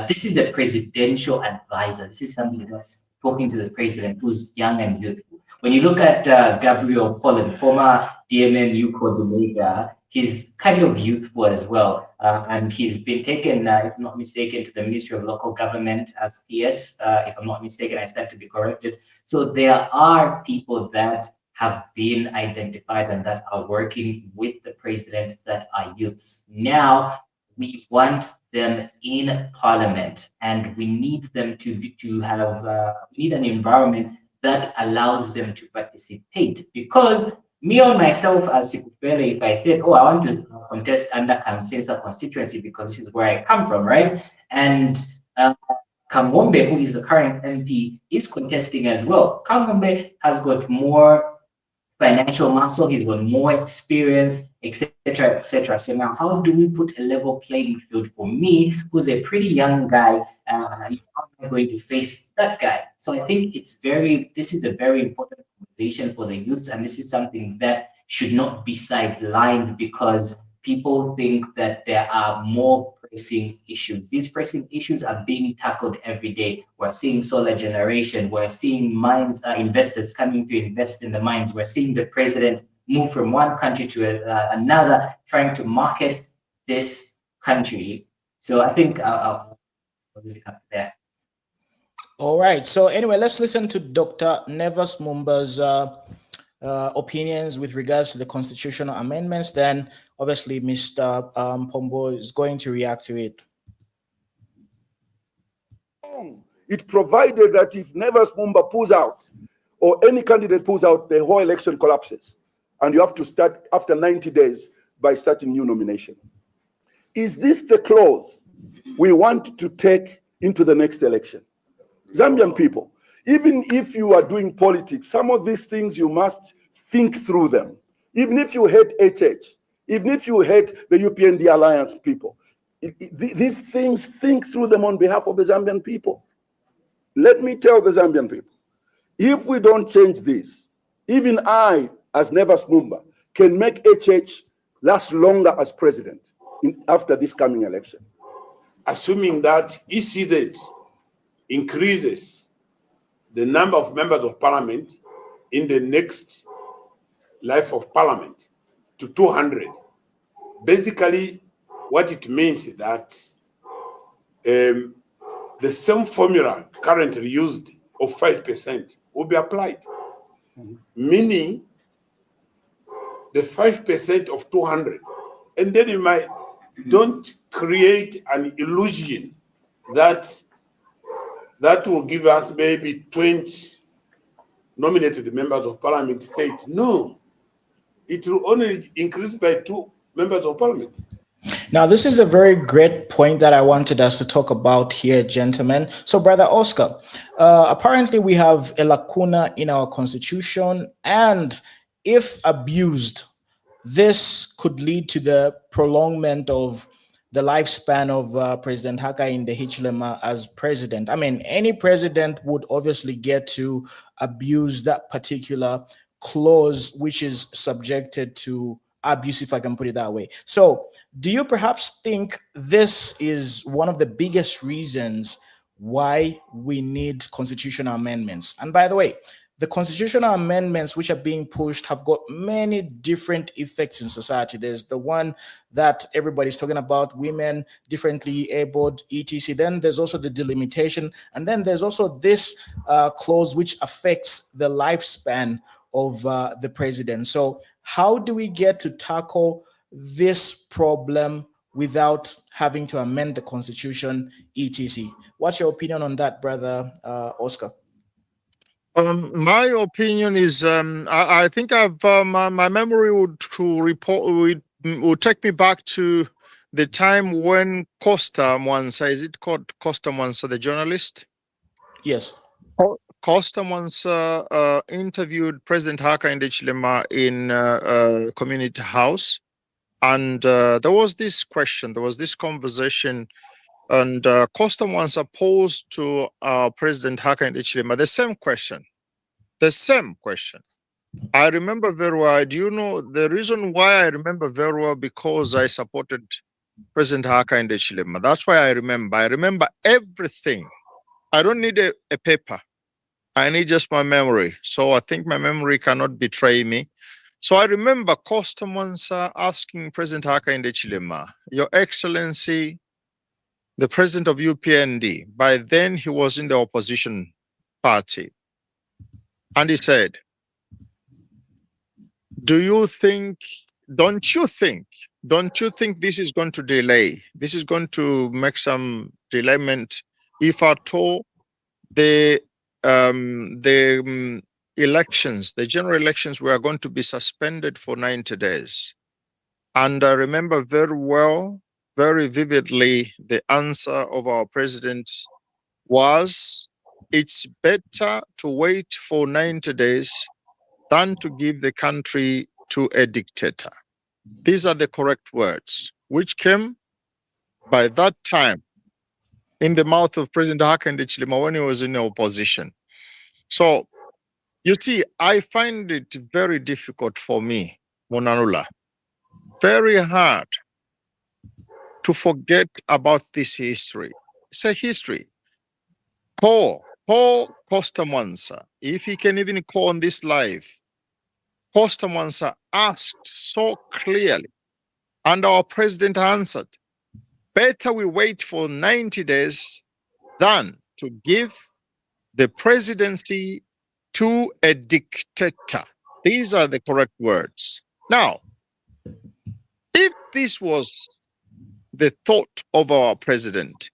this is a presidential advisor. This is somebody that's talking to the president who's young and youthful. When you look at Gabriel Pollen, former DMMU coordinator, he's kind of youthful as well. And he's been taken, if I'm not mistaken, to the Ministry of Local Government as PS. If I'm not mistaken, I stand to be corrected. So there are people that have been identified and that are working with the president that are youths. Now, we want them in parliament, and we need them to have we need an environment that allows them to participate. Because me on myself as Sikupele, if I said, oh, I want to contest under Kamfensa constituency because this is where I come from, right? And Kangombe, who is the current MP, is contesting as well. Kangombe has got more financial muscle, he's got more experience, etc., etc. So now, how do we put a level playing field for me, who's a pretty young guy? How am I going to face that guy? So I think this is a very important conversation for the youth, and this is something that should not be sidelined because people think that there are more pressing issues. These pressing issues are being tackled every day. We're seeing solar generation. We're seeing mines, investors coming to invest in the mines. We're seeing the president move from one country to another, trying to market this country. So I think I'll leave it up there. All right. So anyway, let's listen to Dr. Nevas Mumba's opinions with regards to the constitutional amendments. Then obviously Mr. Pombo is going to react to it. It provided that if Nevas Mumba pulls out or any candidate pulls out, the whole election collapses. And you have to start after 90 days by starting new nomination. Is this the clause we want to take into the next election? Zambian people, even if you are doing politics, some of these things you must think through them. Even if you hate HH, even if you hate the UPND Alliance people, these things, think through them on behalf of the Zambian people. Let me tell the Zambian people, if we don't change this, even I, as Nevas Mumba, can make HH last longer as president after this coming election. Assuming that ECZ increases the number of members of parliament in the next life of parliament to 200. Basically, what it means is that the same formula currently used of 5% will be applied. Meaning the 5% of 200. And then you might don't create an illusion that will give us maybe 20 nominated members of parliament state. No, it will only increase by 2 members of parliament. Now, this is a very great point that I wanted us to talk about here, gentlemen. So, Brother Oscar, apparently we have a lacuna in our constitution, and if abused, this could lead to the prolongment of the lifespan of President Hakainde Hichilema as president. I mean, any president would obviously get to abuse that particular clause, which is subjected to abuse, if I can put it that way. So do you perhaps think this is one of the biggest reasons why we need constitutional amendments? And by the way, the constitutional amendments which are being pushed have got many different effects in society. There's the one that everybody's talking about, women, differently abled, etc. Then there's also the delimitation. And then there's also this clause which affects the lifespan of the president. So how do we get to tackle this problem without having to amend the constitution, etc.? What's your opinion on that, Brother Oscar? My opinion is, I think I've my memory would take me back to the time when Costa Mwansa, is it called Costa Mwansa, the journalist? Yes. Costa once interviewed President Hakainde Hichilema in Community House, and there was this question, there was this conversation, and Costa once posed to President Hakainde Hichilema the same question. The same question. I remember very well. Do you know the reason why I remember very well? Because I supported President Hakainde Hichilema. That's why I remember. I remember everything. I don't need a paper. I need just my memory. So I think my memory cannot betray me. So I remember Costa once asking President Hakainde Hichilema, Your Excellency, the president of UPND, by then he was in the opposition party. And he said, don't you think this is going to delay? This is going to make some delayment, if at all, the elections, the general elections were going to be suspended for 90 days. And I remember very well, very vividly, the answer of our president was, it's better to wait for 90 days than to give the country to a dictator. These are the correct words, which came by that time in the mouth of President Hakainde Hichilema when he was in opposition. So, you see, I find it very difficult for me, Monanula, very hard to forget about this history. It's a history. Paul Costa Mwansa, if he can even call on this live, Costa Mwansa asked so clearly, and our president answered, better we wait for 90 days than to give the presidency to a dictator. These are the correct words. Now, if this was the thought of our president,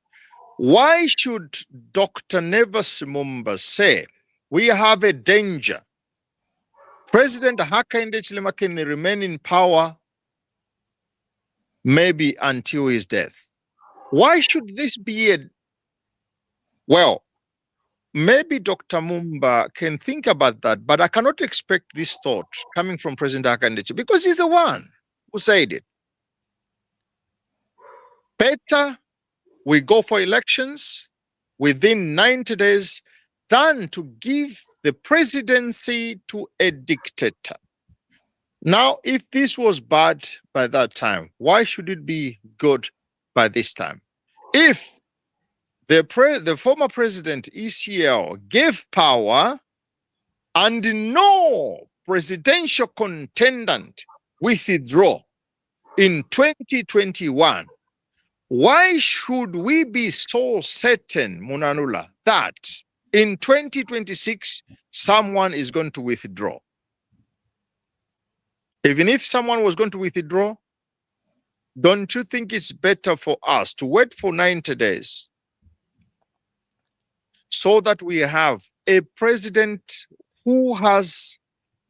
why should Dr. Nevis Mumba say we have a danger? President Hakainde Hichilema can remain in power maybe until his death. Why should this be well, maybe Dr. Mumba can think about that, but I cannot expect this thought coming from President Hakainde Hichilema because he's the one who said it. Better we go for elections within 90 days than to give the presidency to a dictator. Now, if this was bad by that time, why should it be good by this time? If the former president, ECL, gave power and no presidential contendant withdraw in 2021, why should we be so certain, Munanula, that in 2026, someone is going to withdraw? Even if someone was going to withdraw, don't you think it's better for us to wait for 90 days so that we have a president who has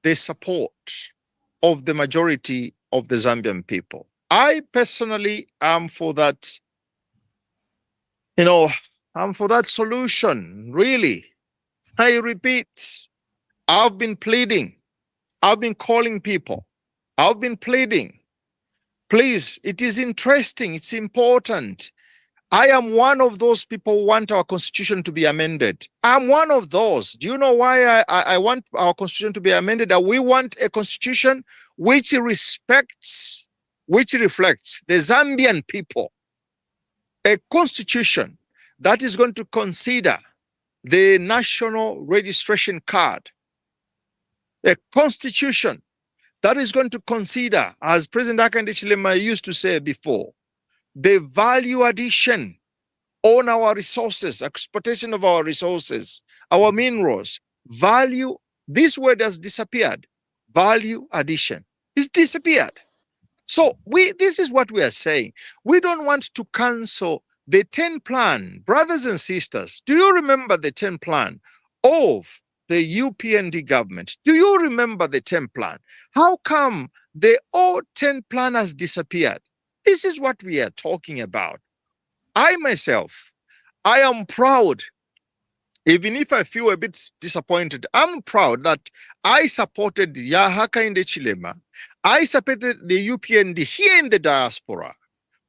the support of the majority of the Zambian people? I personally am for that, I'm for that solution, really. I repeat, I've been pleading, I've been calling people, I've been pleading. Please, it is interesting, it's important. I am one of those people who want our constitution to be amended. I'm one of those. Do you know why I want our constitution to be amended? That we want a constitution which reflects the Zambian people. A constitution that is going to consider the national registration card. A constitution that is going to consider, as President Hakainde Hichilema used to say before, the value addition on our resources, exploitation of our resources, our minerals. Value, this word has disappeared. Value addition. It's disappeared. So this is what we are saying. We don't want to cancel the 10 plan. Brothers and sisters, do you remember the 10 plan of the UPND government? Do you remember the 10 plan? How come the old 10 plan has disappeared? This is what we are talking about. I myself, I am proud Even if I feel a bit disappointed, I'm proud that I supported Hakainde Chilema. I supported the UPND here in the diaspora.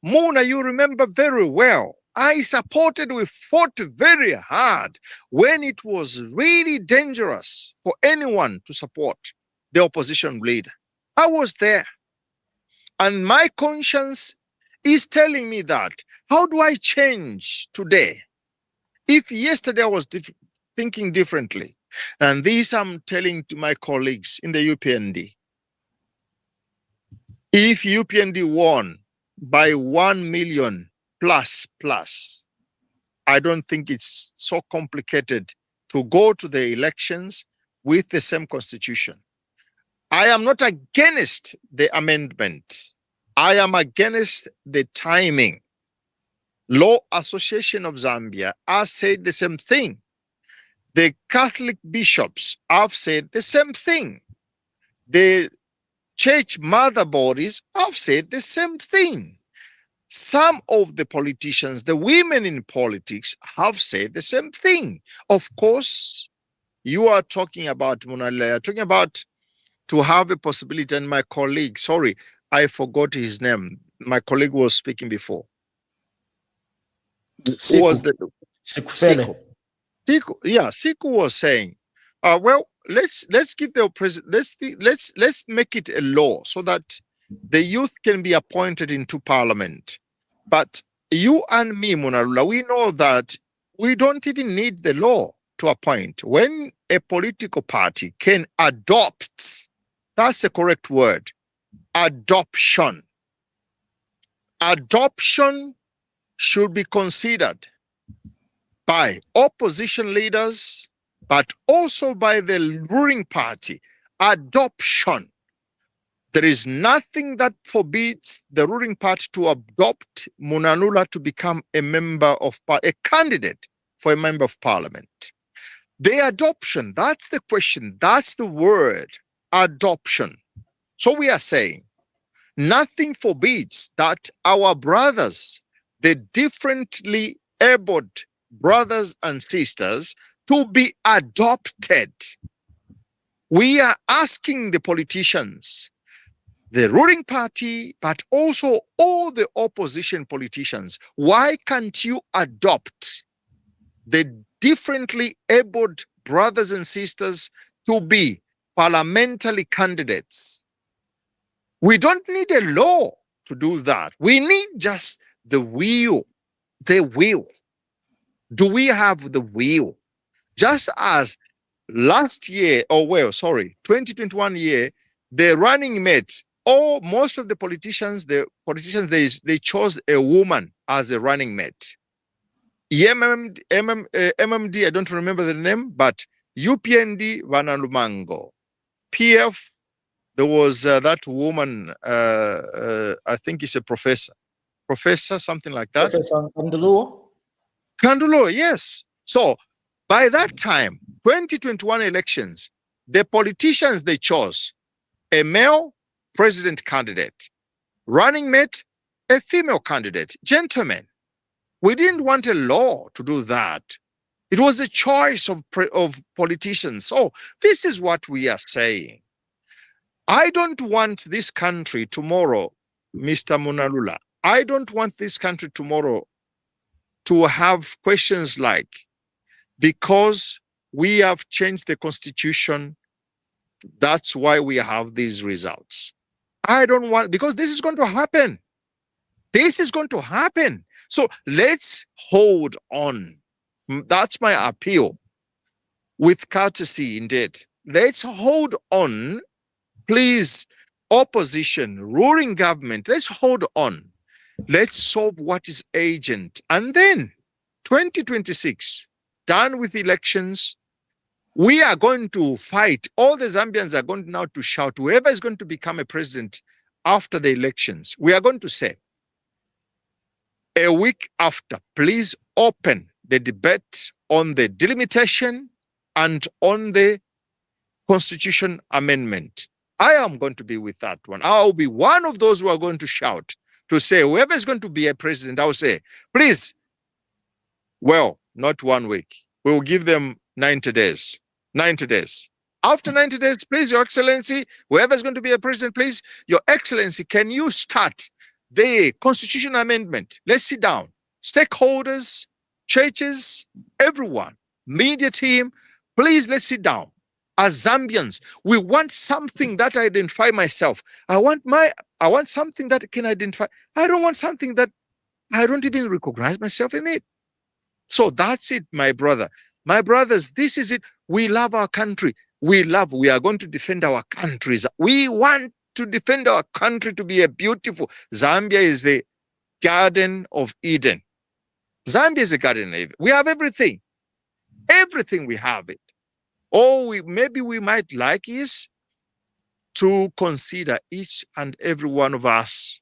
Mona, you remember very well. I supported, we fought very hard when it was really dangerous for anyone to support the opposition leader. I was there. And my conscience is telling me that. How do I change today? If yesterday I was thinking differently, and this I'm telling to my colleagues in the UPND, if UPND won by 1 million plus, I don't think it's so complicated to go to the elections with the same constitution. I am not against the amendment. I am against the timing. Law Association of Zambia has said the same thing. The Catholic bishops have said the same thing. The church mother bodies have said the same thing. Some of the politicians, the women in politics, have said the same thing. Of course, you are talking about, Monale, talking about to have a possibility, and my colleague, sorry, I forgot his name. My colleague was speaking before. Siku. Who was the Siku. Siku was saying, well, let's give the president, let's make it a law so that the youth can be appointed into parliament. But you and me, Monarula, we know that we don't even need the law to appoint. When a political party can adopt, that's the correct word, adoption. Adoption should be considered by opposition leaders, but also by the ruling party. Adoption. There is nothing that forbids the ruling party to adopt Munanula to become a member of a candidate for a member of parliament. The adoption, that's the question, that's the word, adoption. So we are saying nothing forbids that our brothers, the differently abled brothers and sisters, to be adopted. We are asking the politicians, the ruling party, but also all the opposition politicians, why can't you adopt the differently abled brothers and sisters to be parliamentary candidates? We don't need a law to do that. We need just the will. The will. Do we have the will? Just as last year, 2021 year, the running mate, or most of the politicians, they chose a woman as a running mate. MMD, I don't remember the name, but UPND, Vanalumango. PF, there was that woman, I think it's a professor, something like that. Professor Kandulo, yes. So by that time, 2021 elections, the politicians, they chose a male president candidate, running mate, a female candidate. Gentlemen, we didn't want a law to do that. It was a choice of politicians. So this is what we are saying. I don't want this country tomorrow, Mr. Munalula, I don't want this country tomorrow to have questions like, because we have changed the constitution, that's why we have these results. I don't want, because this is going to happen. This is going to happen. So let's hold on. That's my appeal, with courtesy indeed. Let's hold on, please, opposition, ruling government, let's hold on. Let's solve what is urgent. And then 2026, done with elections, we are going to fight. All the Zambians are going now to shout, whoever is going to become a president after the elections, we are going to say, a week after, please open the debate on the delimitation and on the constitution amendment. I am going to be with that one. I'll be one of those who are going to shout to say, whoever is going to be a president, I'll say, please, well, not 1 week. we will give them 90 days. 90 days. After 90 days, please, Your Excellency, whoever is going to be a president, please, Your Excellency, can you start the constitutional amendment? Let's sit down. Stakeholders, churches, everyone, media team, please, let's sit down. As Zambians, we want something that I identify myself. I want something that can identify. I don't want something that I don't even recognize myself in it. So that's it, my brother. My brothers, this is it. We love our country. We are going to defend our countries. We want to defend our country to be a beautiful. Zambia is the Garden of Eden. Zambia is a Garden of Eden. We have everything. Everything we have it. All maybe we might like is to consider each and every one of us,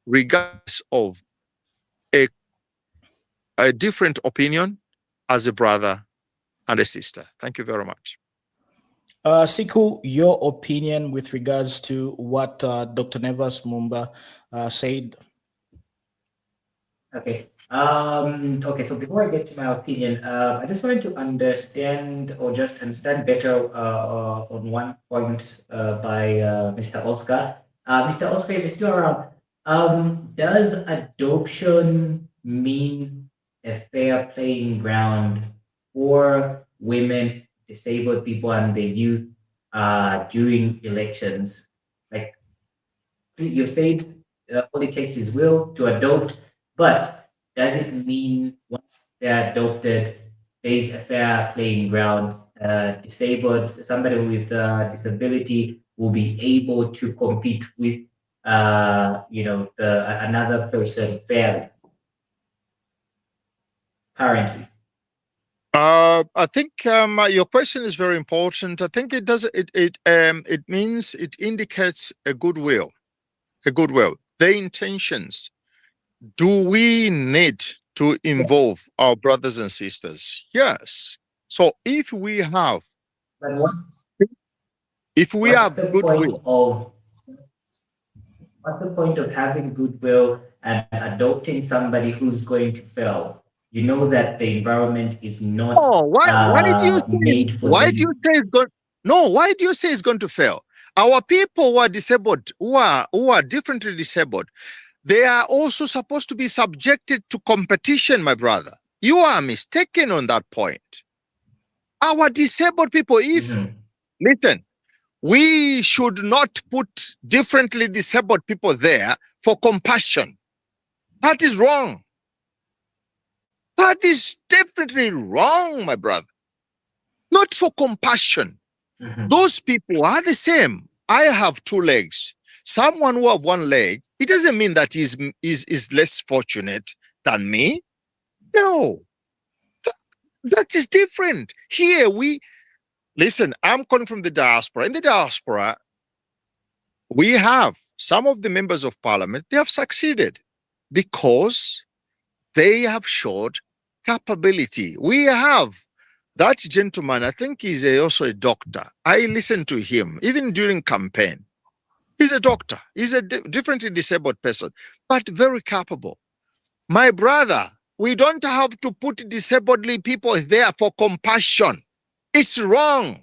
regardless of a different opinion, as a brother and a sister. Thank you very much. Siku, your opinion with regards to what Dr. Nevas Mumba said? Okay. Okay. So before I get to my opinion, I just wanted to understand better on one point by Mr. Oscar. Mr. Oscar, if you're still around, does adoption mean a fair playing ground for women, disabled people, and the youth during elections? Like you said, all it takes is will to adopt, but does it mean once they're adopted, there is a fair playing ground? Somebody with disability will be able to compete with another person fairly currently? I think your question is very important. I think it does. It means it indicates a goodwill, the intentions. Do we need to involve our brothers and sisters? Yes. So if we have, goodwill. What's the point of having goodwill and adopting somebody who's going to fail? You know that the environment is not why do you made for why them. do you say it's going? No, why do you say it's going to fail? Our people who are disabled, who are differently disabled, they are also supposed to be subjected to competition, my brother. You are mistaken on that point. Our disabled people, listen, we should not put differently disabled people there for compassion. That is wrong. That is definitely wrong, my brother. Not for compassion. Those people are the same. I have two legs. Someone who have one leg, it doesn't mean that he's less fortunate than me. No. That is different. Here listen, I'm calling from the diaspora. In the diaspora, we have some of the members of parliament, they have succeeded because they have showed capability. We have that gentleman, I think he's also a doctor. I listened to him, even during campaign. He's a doctor. He's a differently disabled person, but very capable. My brother, we don't have to put disabled people there for compassion. It's wrong.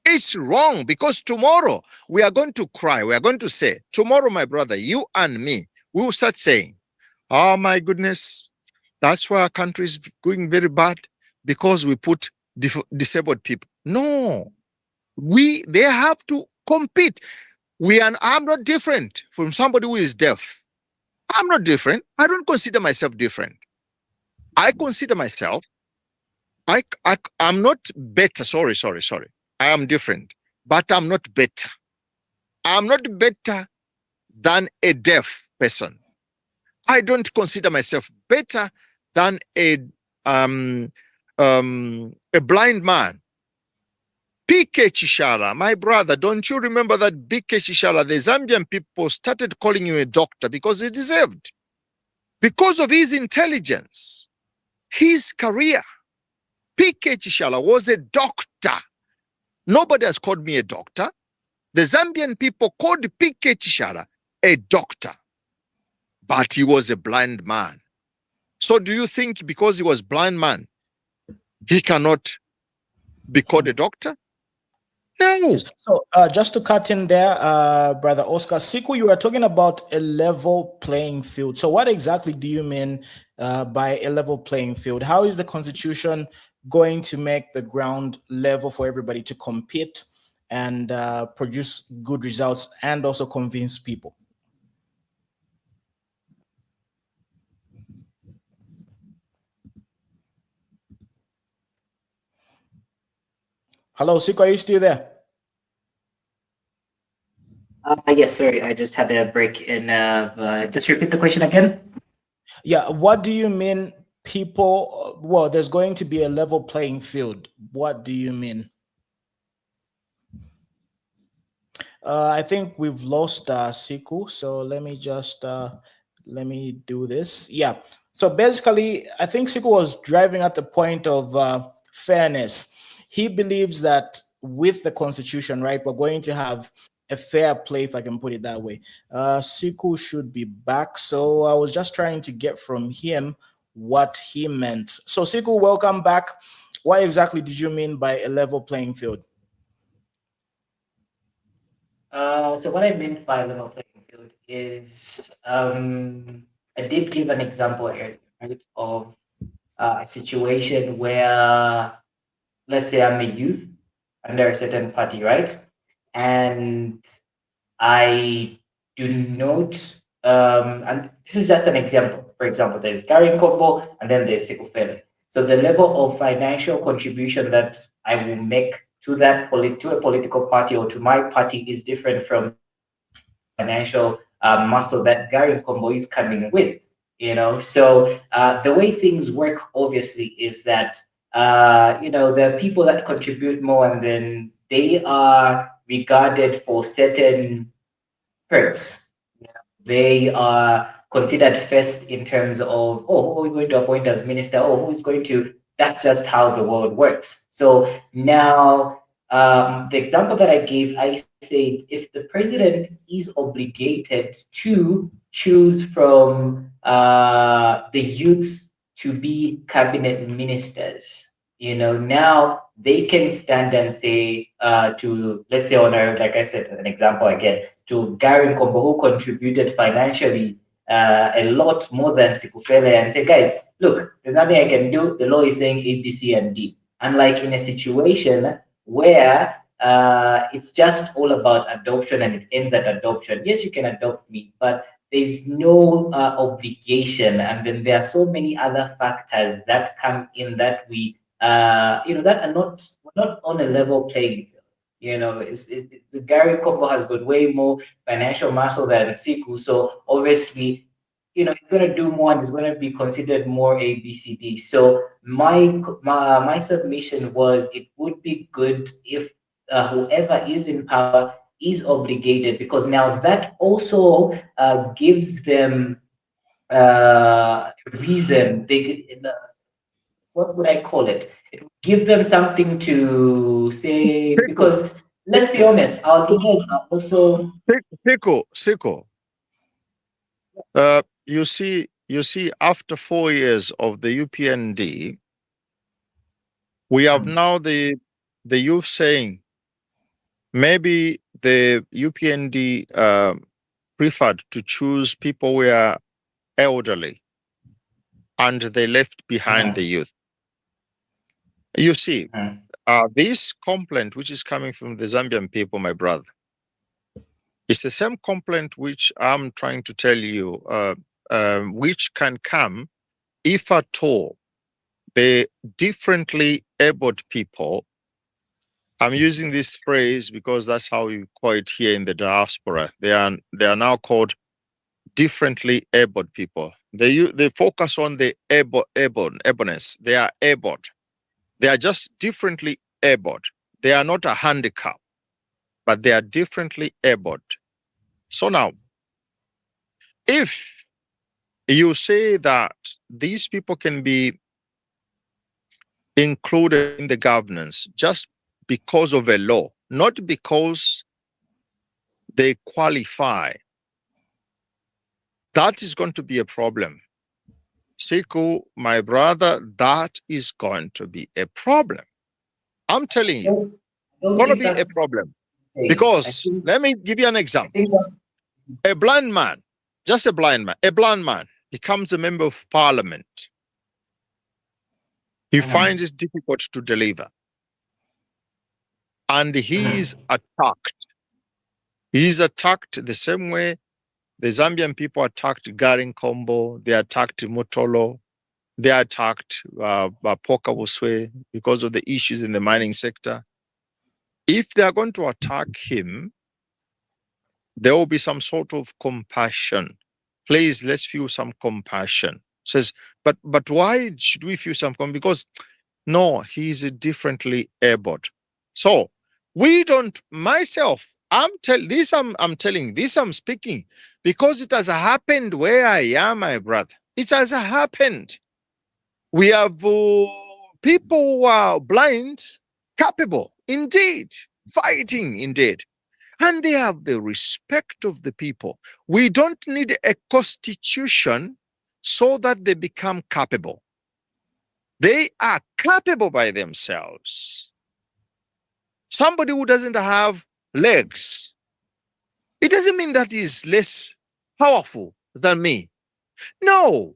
It's wrong because tomorrow we are going to cry. We are going to say, tomorrow, my brother, you and me, we will start saying, oh my goodness, that's why our country is going very bad because we put disabled people. No, they have to compete. I'm not different from somebody who is deaf. I'm not different. I don't consider myself different. I consider myself, I'm not better. Sorry. I am different, but I'm not better. I'm not better than a deaf person. I don't consider myself better than a blind man. PK Chishala, my brother, don't you remember that PK Chishala, the Zambian people started calling him a doctor because he deserved, because of his intelligence, his career. PK Chishala was a doctor. Nobody has called me a doctor. The Zambian people called PK Chishala a doctor, but he was a blind man. So do you think because he was blind man, He cannot be called a doctor? No. So just to cut in there, Brother Oscar, Siku, you were talking about a level playing field. So what exactly do you mean by a level playing field? How is the Constitution going to make the ground level for everybody to compete and produce good results and also convince people? Hello, Siku, are you still there? Yes, sorry, I just had a break in. Just repeat the question again. Yeah, what do you mean people, well, there's going to be a level playing field. What do you mean? I think we've lost Siku, so let me just let me do this. Yeah. So basically, I think Siku was driving at the point of fairness. He believes that with the Constitution, right, we're going to have a fair play, if I can put it that way. Siku should be back, so I was just trying to get from him what he meant. So Siku, welcome back. What exactly did you mean by a level playing field? So what I meant by level playing field is I did give an example earlier, right, of a situation where, let's say I'm a youth under a certain party, right? And I do not, and this is just an example. For example, there's Gary Kobo and then there's Sikufele. So the level of financial contribution that I will make to that to a political party or to my party is different from financial muscle that Gary Kombo is coming with, you know. So the way things work, obviously, is that the people that contribute more, and then they are regarded for certain perks. They are considered first in terms of, oh, who are we going to appoint as minister? Oh, who's going to? That's just how the world works. So now, the example that I gave, I said if the president is obligated to choose from the youths to be cabinet ministers, now they can stand and say to, let's say, like I said, an example again, to Gary Kombo, who contributed financially a lot more than Sikufele, and say, guys, look, there's nothing I can do. The law is saying A, B, C, and D. Unlike in a situation where it's just all about adoption and it ends at adoption. Yes, you can adopt me, but there's no obligation. And then there are so many other factors that come in that we, that are not on a level playing field. The Gary Kombo has got way more financial muscle than Siku, so obviously, he's going to do more and he's going to be considered more A, B, C, D. So my submission was it would be good if whoever is in power is obligated, because now that also gives them reason. What would I call it? It would give them something to say, because let's be honest, our leaders are also Siko. You see, after 4 years of the UPND, we have now the youth saying maybe the UPND preferred to choose people who are elderly, and they left behind the youth. You see, this complaint which is coming from the Zambian people, my brother, it's the same complaint which I'm trying to tell you, which can come if at all the differently abled people. I'm using this phrase because that's how you call it here in the diaspora. They are now called differently abled people. They focus on the ableness. They are abled. They are just differently abled. They are not a handicap, but they are differently abled. So now, if you say that these people can be included in the governance just because of a law, not because they qualify, that is going to be a problem. Siku, my brother, that is going to be a problem. I'm telling you, Don't going to think be that's a problem. okay. Because let me give you an I example. think A blind man, just a blind man becomes a member of parliament. He finds it difficult to deliver. And he is attacked. He is attacked the same way the Zambian people attacked Garin Kombo, they attacked Motolo, they attacked Poka Wuswe because of the issues in the mining sector. If they are going to attack him, there will be some sort of compassion. Please, let's feel some compassion. Says, but why should we feel some compassion? Because no, he's differently abled. So we don't. Myself, I'm speaking because it has happened where I am, my brother. It has happened. We have people who are blind, capable, indeed, fighting, indeed. And they have the respect of the people. We don't need a constitution so that they become capable. They are capable by themselves. Somebody who doesn't have legs, it doesn't mean that he's less powerful than me. No,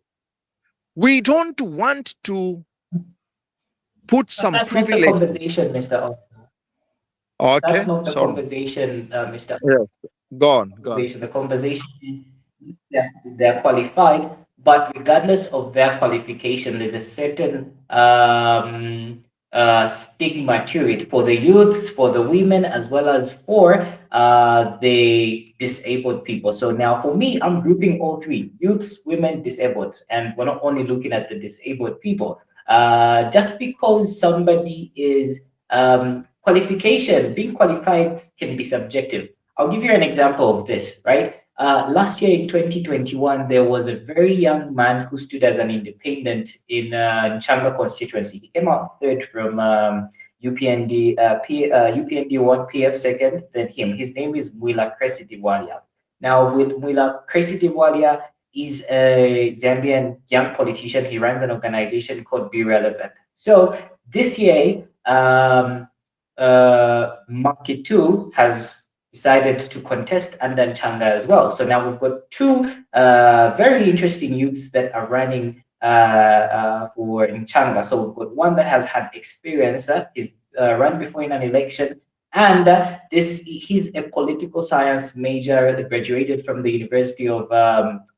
we don't want to put some that's not the privilege. conversation, Mr. Okay, That's not the sorry. conversation, Mr. Yeah, go on. The conversation is that they're qualified, but regardless of their qualification, there's a certain stigma to it for the youths, for the women, as well as for the disabled people. So now for me, I'm grouping all three: youths, women, disabled. And we're not only looking at the disabled people. Just because somebody is being qualified can be subjective. I'll give you an example of this, right? Last year in 2021, there was a very young man who stood as an independent in Nchanga constituency. He came out third from UPND, UPND 1, PF second, then him. His name is Mwila Cressy-Diwalia. Now, Mwila Cressy-Diwalia is a Zambian young politician. He runs an organization called Be Relevant. So this year, Market 2 has decided to contest under Nchanga as well. So now we've got two very interesting youths that are running for Nchanga. So we've got one that has had experience, he's run before in an election, and he's a political science major, graduated from the University of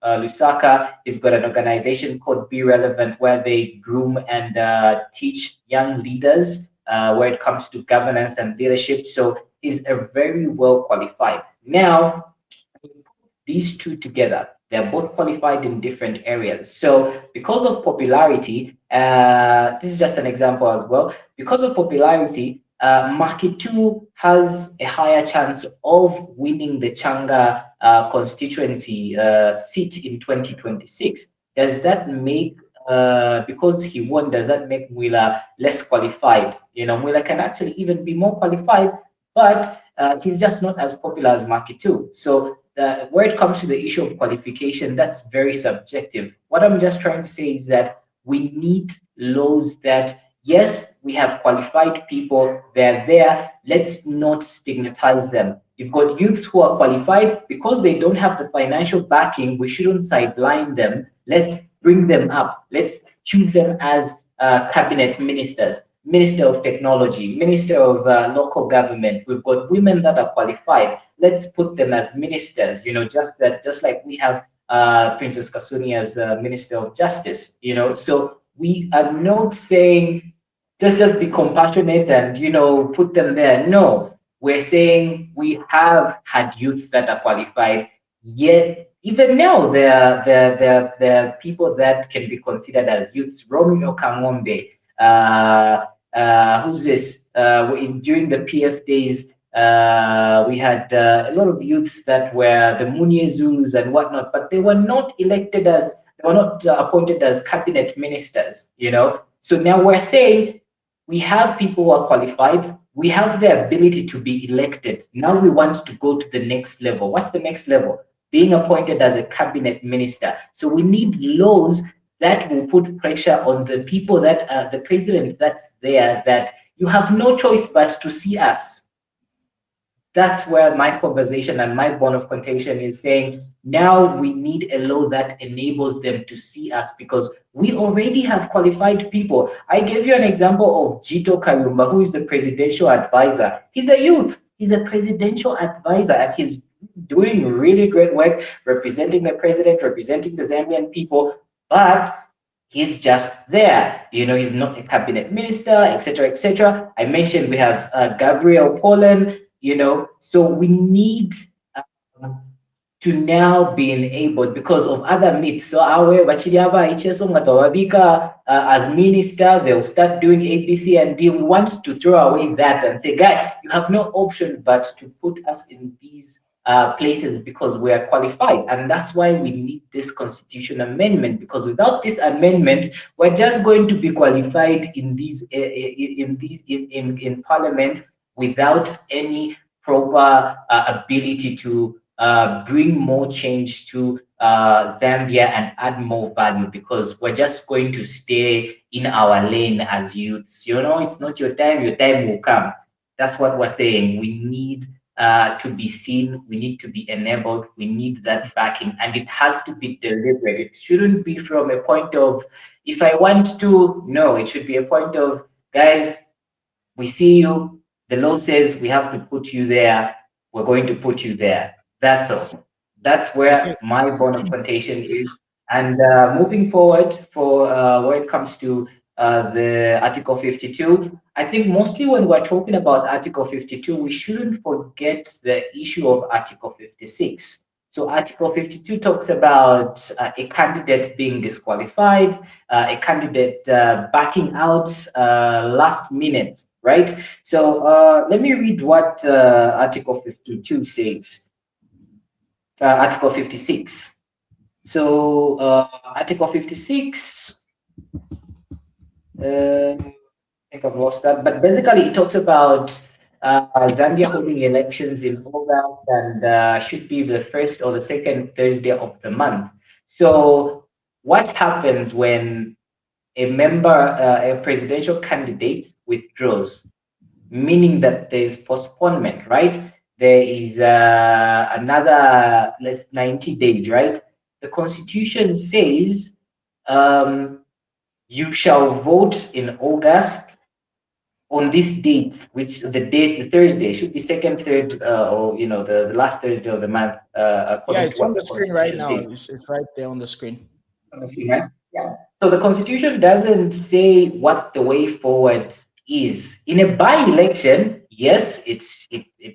Lusaka. He's got an organization called Be Relevant, where they groom and teach young leaders where it comes to governance and leadership. So he's a very well qualified. Now, these two together, they're both qualified in different areas. So because of popularity, this is just an example as well. Because of popularity, Market 2 has a higher chance of winning the Changa constituency seat in 2026. Does that make because he won, does that make Mwila less qualified? You know, Mwila can actually even be more qualified, but he's just not as popular as Market 2. So where it comes to the issue of qualification, that's very subjective. What I'm just trying to say is that we need laws that, yes, we have qualified people, they're there, let's not stigmatize them. You've got youths who are qualified, because they don't have the financial backing, we shouldn't sideline them. Let's bring them up. Let's choose them as cabinet ministers, Minister of Technology, Minister of Local Government. We've got women that are qualified. Let's put them as ministers, you know, just like we have Princess Kasune as Minister of Justice, you know. So we are not saying just be compassionate and, you know, put them there. No, we're saying we have had youths that are qualified, yet even now there are people that can be considered as youths. Romeo Kangombe, who's this? During the PF days, we had a lot of youths that were the Munye Zulus and whatnot, but they were not elected as, they were not appointed as cabinet ministers, you know. So now we're saying we have people who are qualified, we have the ability to be elected. Now we want to go to the next level. What's the next level? Being appointed as a cabinet minister. So we need laws that will put pressure on the people that the president that's there, that you have no choice but to see us. That's where my conversation and my bone of contention is saying, now we need a law that enables them to see us, because we already have qualified people. I gave you an example of Jito Kayumba, who is the presidential advisor. He's a youth. He's a presidential advisor, and he's doing really great work representing the president, representing the Zambian people, but he's just there. You know, he's not a cabinet minister, etc., etc. I mentioned we have Gabriel Pollen, you know, so we need to now be enabled because of other myths. So as minister, they'll start doing A, B, C, and D. We want to throw away that and say, guys, you have no option but to put us in these places because we are qualified. And that's why we need this constitution amendment, because without this amendment, we're just going to be qualified in these in parliament without any proper ability to bring more change to Zambia and add more value, because we're just going to stay in our lane as youths. You know, it's not your time will come. That's what we're saying. We need to be seen, we need to be enabled, we need that backing, and it has to be deliberate. It shouldn't be from a point of, if I want to, no, it should be a point of, guys, we see you, the law says we have to put you there, we're going to put you there. That's all. That's where my bone of contention is. And moving forward for when it comes to the Article 52, I think mostly when we're talking about Article 52, we shouldn't forget the issue of Article 56. So Article 52 talks about a candidate being disqualified, a candidate backing out last minute, right? So let me read what Article 52 says. Article 56. So Article 56, I think I've lost that, but basically it talks about Zambia holding elections in August, and should be the first or the second Thursday of the month. So what happens when a member, a presidential candidate withdraws, meaning that there's postponement, right? There is another 90 days, right? The Constitution says you shall vote in August on this date, which the Thursday should be second, third, or you know, the last Thursday of the month. Yeah, it's on the screen right now. It's right there on the screen. On the screen, right? Yeah. So the Constitution doesn't say what the way forward is. In a by-election, yes, it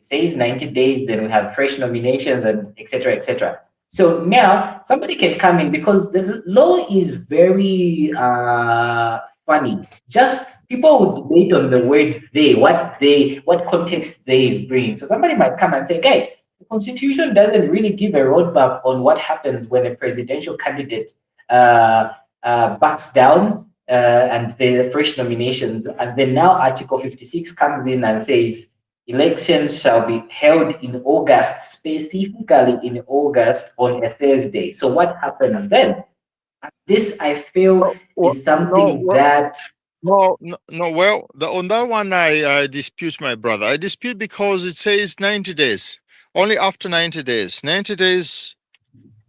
says 90 days, then we have fresh nominations and etc., etc. So now somebody can come in, because the law is very funny. Just people would debate on the word what context they is bringing. So somebody might come and say, guys, the Constitution doesn't really give a roadmap on what happens when a presidential candidate backs down and the fresh nominations. And then now Article 56 comes in and says elections shall be held in August, specifically in August on a Thursday. So what happens then? This, I feel, is something that... Well, on that one, I dispute, my brother. I dispute because it says 90 days. Only after 90 days. 90 days,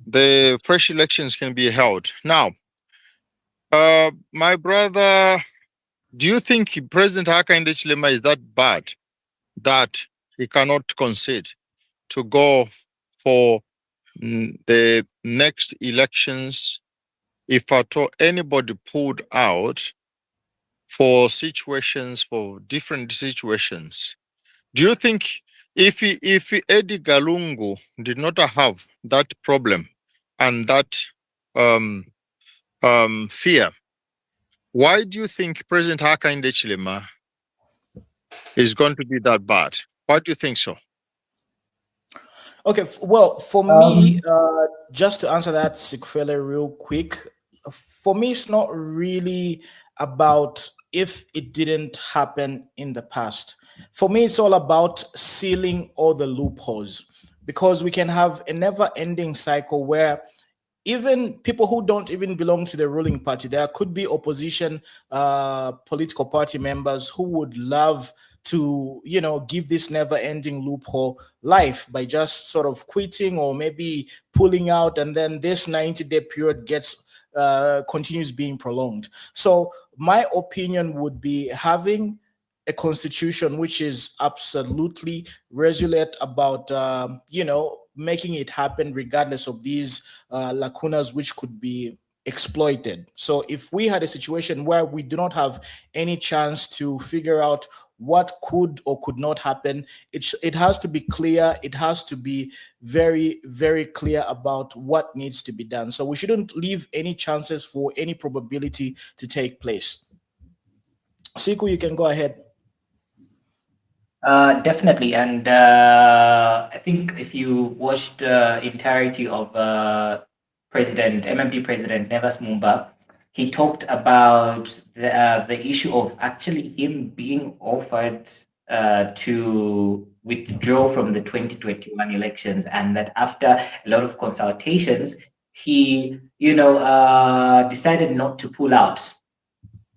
the fresh elections can be held. Now, my brother, do you think President Hakainde Hichilema is that bad that he cannot concede to go for the next elections if at all anybody pulled out for situations, for different situations? Do you think if Eddie Galungu did not have that problem and that fear, why do you think President Hakainde Hichilema is going to be that bad? Why do you think so? Okay, well, for me, just to answer that, Sikfele, real quick, for me, it's not really about if it didn't happen in the past. For me, it's all about sealing all the loopholes, because we can have a never-ending cycle where even people who don't even belong to the ruling party, there could be opposition political party members who would love to, give this never-ending loophole life by just sort of quitting or maybe pulling out, and then this 90-day period continues being prolonged. So my opinion would be having a constitution which is absolutely resolute about making it happen regardless of these lacunas which could be exploited. So if we had a situation where we do not have any chance to figure out what could or could not happen, it has to be clear. It has to be very, very clear about what needs to be done. So we shouldn't leave any chances for any probability to take place. Siku, you can go ahead. Definitely, and I think if you watched the entirety of MMP President Nevas Mumba, he talked about the issue of actually him being offered to withdraw from the 2021 elections, and that after a lot of consultations, he, decided not to pull out.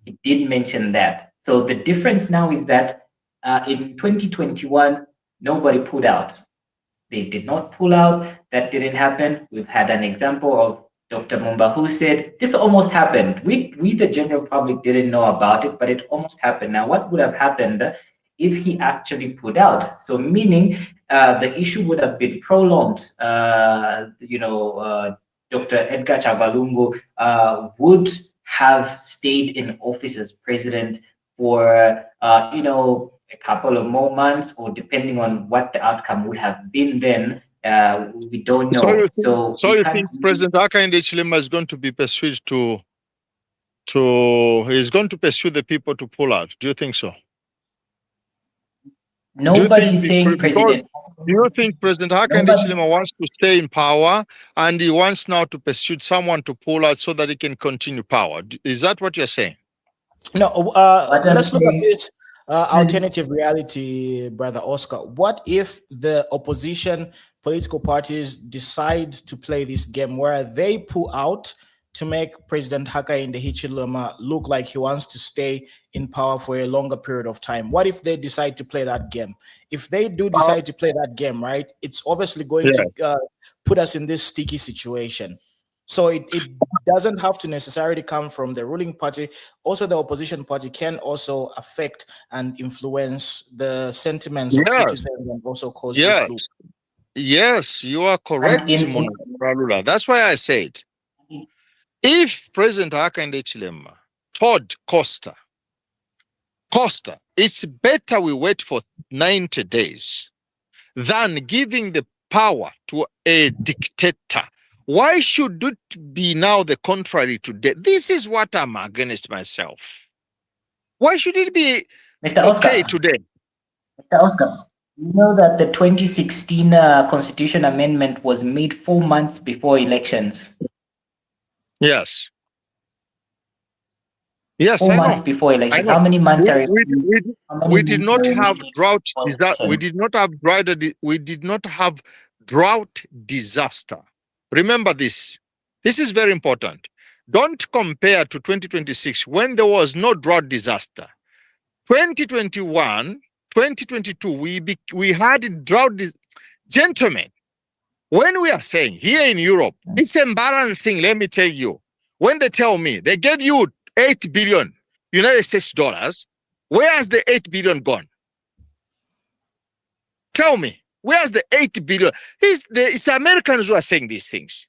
He did mention that. So the difference now is that in 2021, nobody pulled out. They did not pull out. That didn't happen. We've had an example of Dr. Mumba who said this almost happened. We the general public didn't know about it, but it almost happened. Now, what would have happened if he actually pulled out? So meaning the issue would have been prolonged. Dr. Edgar Chavalungu would have stayed in office as president for a couple of more months, or depending on what the outcome would have been then, we don't know. So you think President Hakainde Hichilema is going to be pursued he's going to pursue the people to pull out? Do you think so? Nobody is saying President. Do you think President Hakainde Hichilema wants to stay in power and he wants now to pursue someone to pull out so that he can continue power? Is that what you're saying? No, let's look at this alternative reality, Brother Oscar. What if the opposition political parties decide to play this game where they pull out to make President Hakainde Hichilema look like he wants to stay in power for a longer period of time? What if they decide to play that game? If they do decide to play that game, right, it's obviously going to put us in this sticky situation. So it doesn't have to necessarily come from the ruling party. Also, the opposition party can also affect and influence the sentiments of citizens and also cause this loop. Yes, you are correct, Ralula. That's why I said, if President Hakainde Hichilema told Costa, it's better we wait for 90 days than giving the power to a dictator. Why should it be now the contrary today? This is what I'm against myself. Why should it be okay today? Mr. Oscar, you know that the 2016 Constitution Amendment was made 4 months before elections. Yes. Yes, 4 months before elections. How many months are we did not have drought. We did not have drought disaster. Remember this. This is very important. Don't compare to 2026 when there was no drought disaster. 2021, 2022, we had drought. Gentlemen, when we are saying here in Europe, it's embarrassing, let me tell you. When they tell me they gave you 8 billion United States dollars, where has the 8 billion gone? Tell me, where's the 8 billion? It's Americans who are saying these things.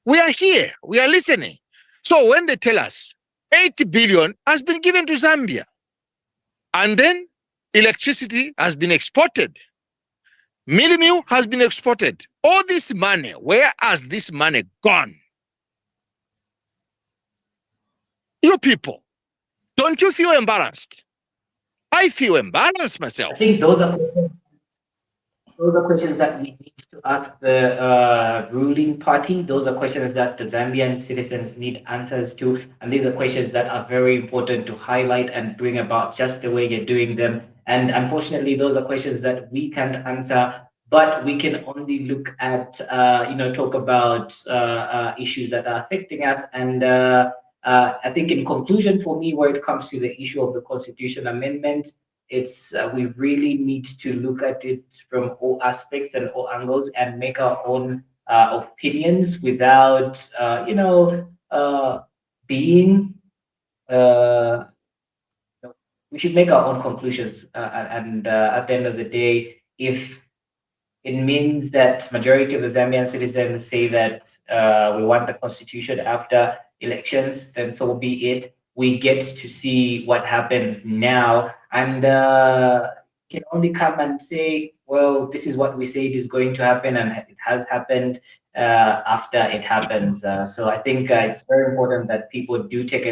We are here, we are listening. So when they tell us 8 billion has been given to Zambia, and then electricity has been exported, milling has been exported, all this money, where has this money gone? You people, don't you feel embarrassed? I feel embarrassed myself. I think those are questions that we need to ask the ruling party. Those are questions that the Zambian citizens need answers to. And these are questions that are very important to highlight and bring about just the way you're doing them. And unfortunately, those are questions that we can't answer but we can only look at, talk about issues that are affecting us. And I think in conclusion for me, where it comes to the issue of the constitution amendment, it's we really need to look at it from all aspects and all angles and make our own opinions without, being, uh, we should make our own conclusions. And at the end of the day, if it means that majority of the Zambian citizens say that we want the constitution after elections, then so be it. We get to see what happens now, and can only come and say, well, this is what we say it is going to happen, and it has happened after it happens. So I think it's very important that people do take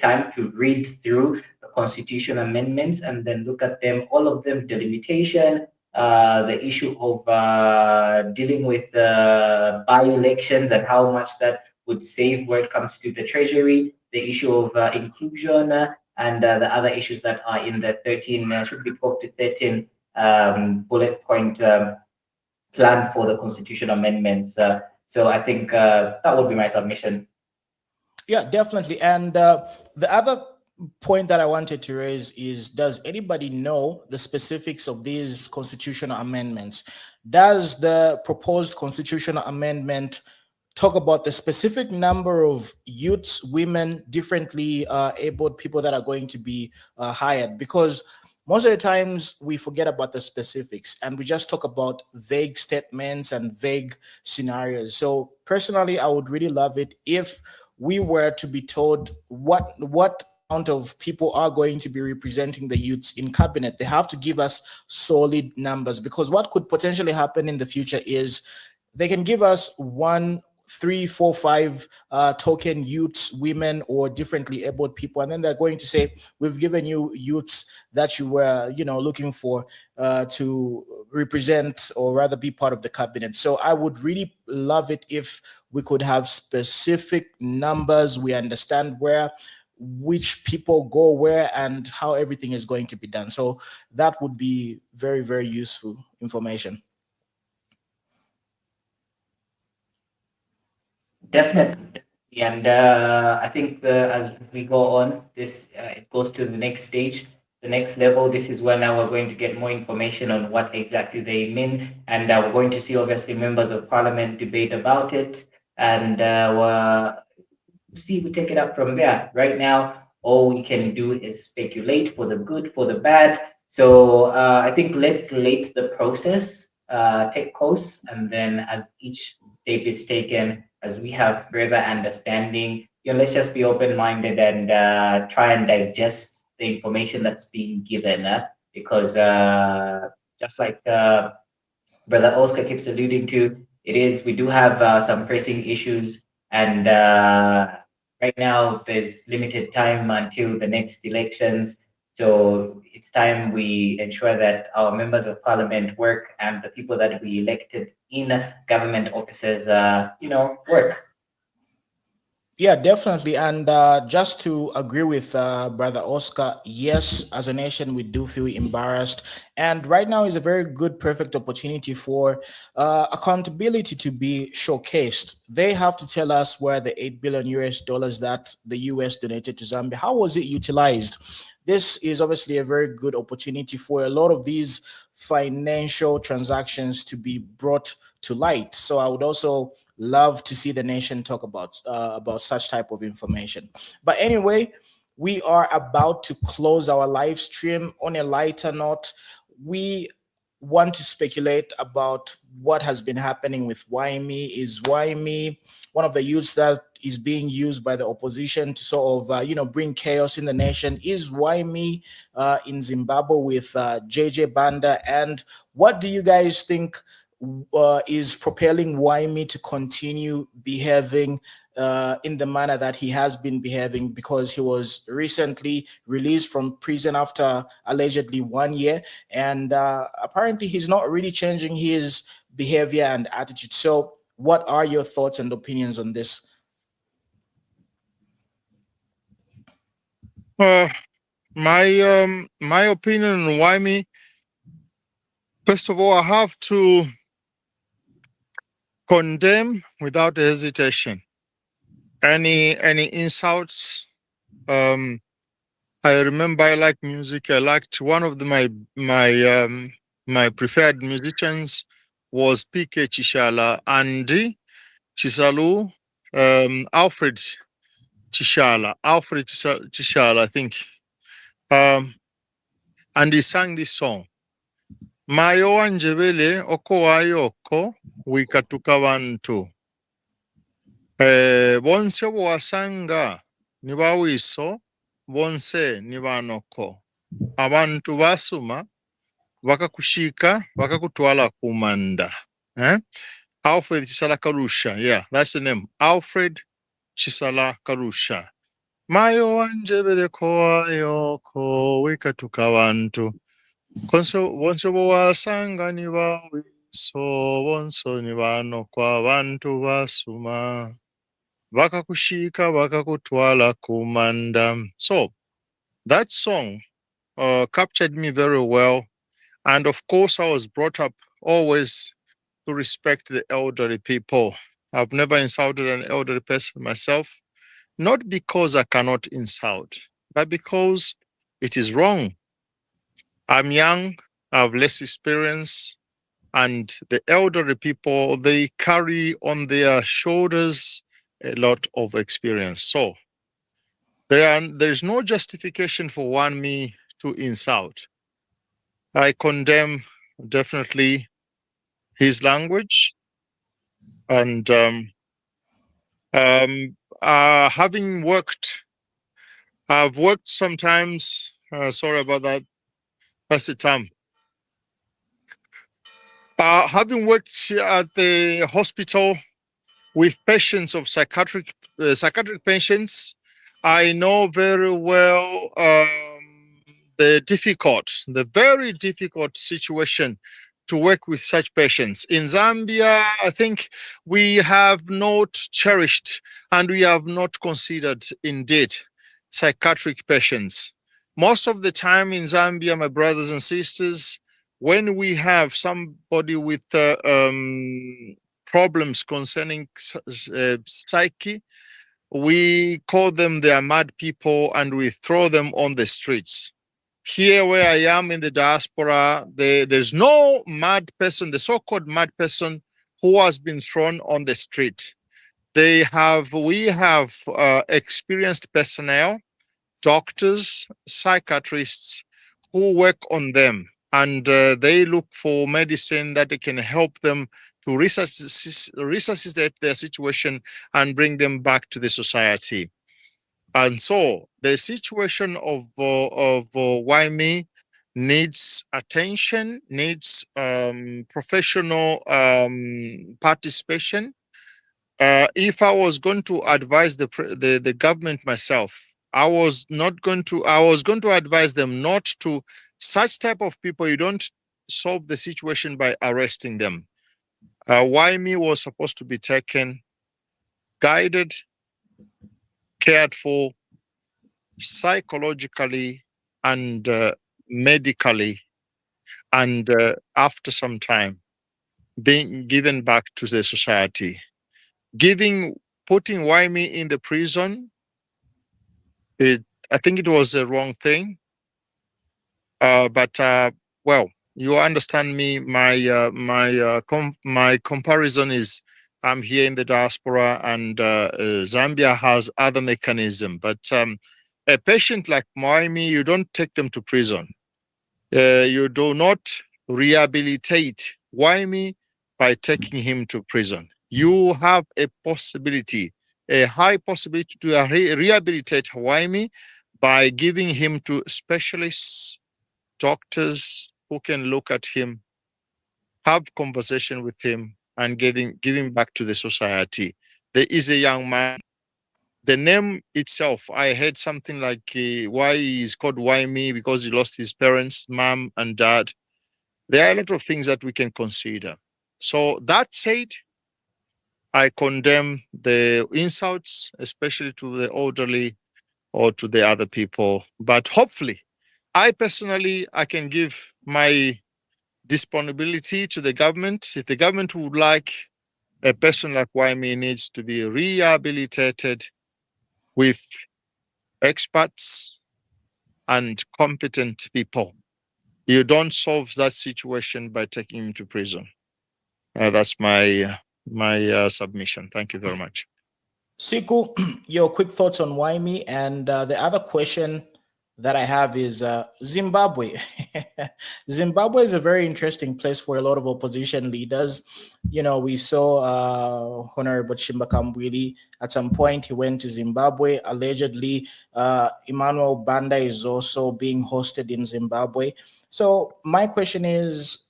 time to read through the constitution amendments and then look at them, all of them, delimitation, the issue of dealing with by-elections and how much that would save where it comes to the treasury, the issue of inclusion, and the other issues that are in the 13, should be 12 to 13 bullet point plan for the constitution amendments. So I think that would be my submission. Yeah, definitely. And the other point that I wanted to raise is, does anybody know the specifics of these constitutional amendments? Does the proposed constitutional amendment talk about the specific number of youths, women, differently abled people that are going to be hired? Because most of the times we forget about the specifics and we just talk about vague statements and vague scenarios. So personally, I would really love it if we were to be told what amount of people are going to be representing the youths in cabinet. They have to give us solid numbers, because what could potentially happen in the future is they can give us one, three, four, five token youths, women, or differently abled people, and then they're going to say, "We've given you youths that you were, looking for to represent or rather be part of the cabinet." So I would really love it if we could have specific numbers. We understand where which people go where and how everything is going to be done. So that would be very, very useful information. Definitely. And I think as we go on, this it goes to the next stage, the next level. This is where now we're going to get more information on what exactly they mean, and we're going to see obviously members of parliament debate about it, and see, we take it up from there. Right now, all we can do is speculate for the good, for the bad. So I think let's let the process take course, and then as each step is taken, as we have further understanding, let's just be open-minded and try and digest the information that's being given, because just like Brother Oscar keeps alluding to, we do have some pressing issues, and right now there's limited time until the next elections. So it's time we ensure that our members of parliament work and the people that we elected in government offices, work. Yeah, definitely. And just to agree with Brother Oscar, yes, as a nation, we do feel embarrassed. And right now is a very good, perfect opportunity for accountability to be showcased. They have to tell us where the 8 billion US dollars that the US donated to Zambia, how was it utilized? This is obviously a very good opportunity for a lot of these financial transactions to be brought to light. So I would also love to see the nation talk about such type of information. But anyway, we are about to close our live stream. On a lighter note, we want to speculate about what has been happening with Waimi. Is Waimi one of the youths that is being used by the opposition to sort of bring chaos in the nation? Is Waimi in Zimbabwe with JJ Banda? And what do you guys think is propelling Waimi to continue behaving in the manner that he has been behaving? Because he was recently released from prison after allegedly 1 year, and apparently he's not really changing his behavior and attitude. So what are your thoughts and opinions on this? My opinion on why me, First of all, I have to condemn without hesitation any insults. I remember I like music. I liked one of my preferred musicians was PK Chishala, Andy Chisalu, Alfred Chishala, Chishala, I think. And he sang this song. Mayo wanjebele oko wayoko wikatuka bantu. Bonse bwasanga nibawiso bonse nibanoko. Abantu basuma bakakushika bakakutwala kumanda. Alfred Chisala Karusha, yeah, that's the name. Alfred Chisala Karusha. Mayo wanjebele ko wikatuka bantu. Bonso bwasanga nibawiso bonso nibanokwa abantu basuma. Bakakushika bakakutwala kumanda. So that song captured me very well. And of course, I was brought up always to respect the elderly people. I've never insulted an elderly person myself, not because I cannot insult, but because it is wrong. I'm young, I have less experience, and the elderly people, they carry on their shoulders a lot of experience. So there's no justification for one me to insult. I condemn definitely his language, and having worked, I've worked sometimes. Sorry about that. That's the term. Having worked at the hospital with patients of psychiatric patients, I know very well the very difficult situation to work with such patients. In Zambia, I think we have not cherished and we have not considered indeed psychiatric patients. Most of the time in Zambia, my brothers and sisters, when we have somebody with problems concerning psyche, we call them they are mad people and we throw them on the streets. Here where I am in the diaspora, there's no mad person, the so-called mad person who has been thrown on the street. We have experienced personnel, doctors, psychiatrists who work on them, and they look for medicine that can help them to resuscitate their situation and bring them back to the society. And so the situation of Waimi needs attention, needs professional participation. If I was going to advise the government myself, I was going to advise them not to such type of people. You don't solve the situation by arresting them. Waimi was supposed to be taken, guided, cared for, psychologically and medically, and after some time being given back to the society. Putting Waimi in the prison, I think it was the wrong thing. But well, you understand me. My comparison is I'm here in the diaspora, and Zambia has other mechanism. But a patient like Waimi, you don't take them to prison. You do not rehabilitate Waimi by taking him to prison. You have a high possibility to rehabilitate Waimi by giving him to specialists, doctors who can look at him, have conversation with him, and give him back to the society. There is a young man. The name itself, I heard something like why he's called Waimi, because he lost his parents, mom and dad. There are a lot of things that we can consider. So that said, I condemn the insults, especially to the elderly or to the other people. But hopefully, I personally, I can give my disponibility to the government. If the government would like a person like Waimi needs to be rehabilitated with experts and competent people. You don't solve that situation by taking him to prison. That's my submission. Thank you very much. Siku, your quick thoughts on Waimi, and the other question that I have is Zimbabwe. Zimbabwe is a very interesting place for a lot of opposition leaders. You know, we saw Honorable Chimbakambwili at some point. He went to Zimbabwe. Allegedly, Emmanuel Banda is also being hosted in Zimbabwe. So my question is,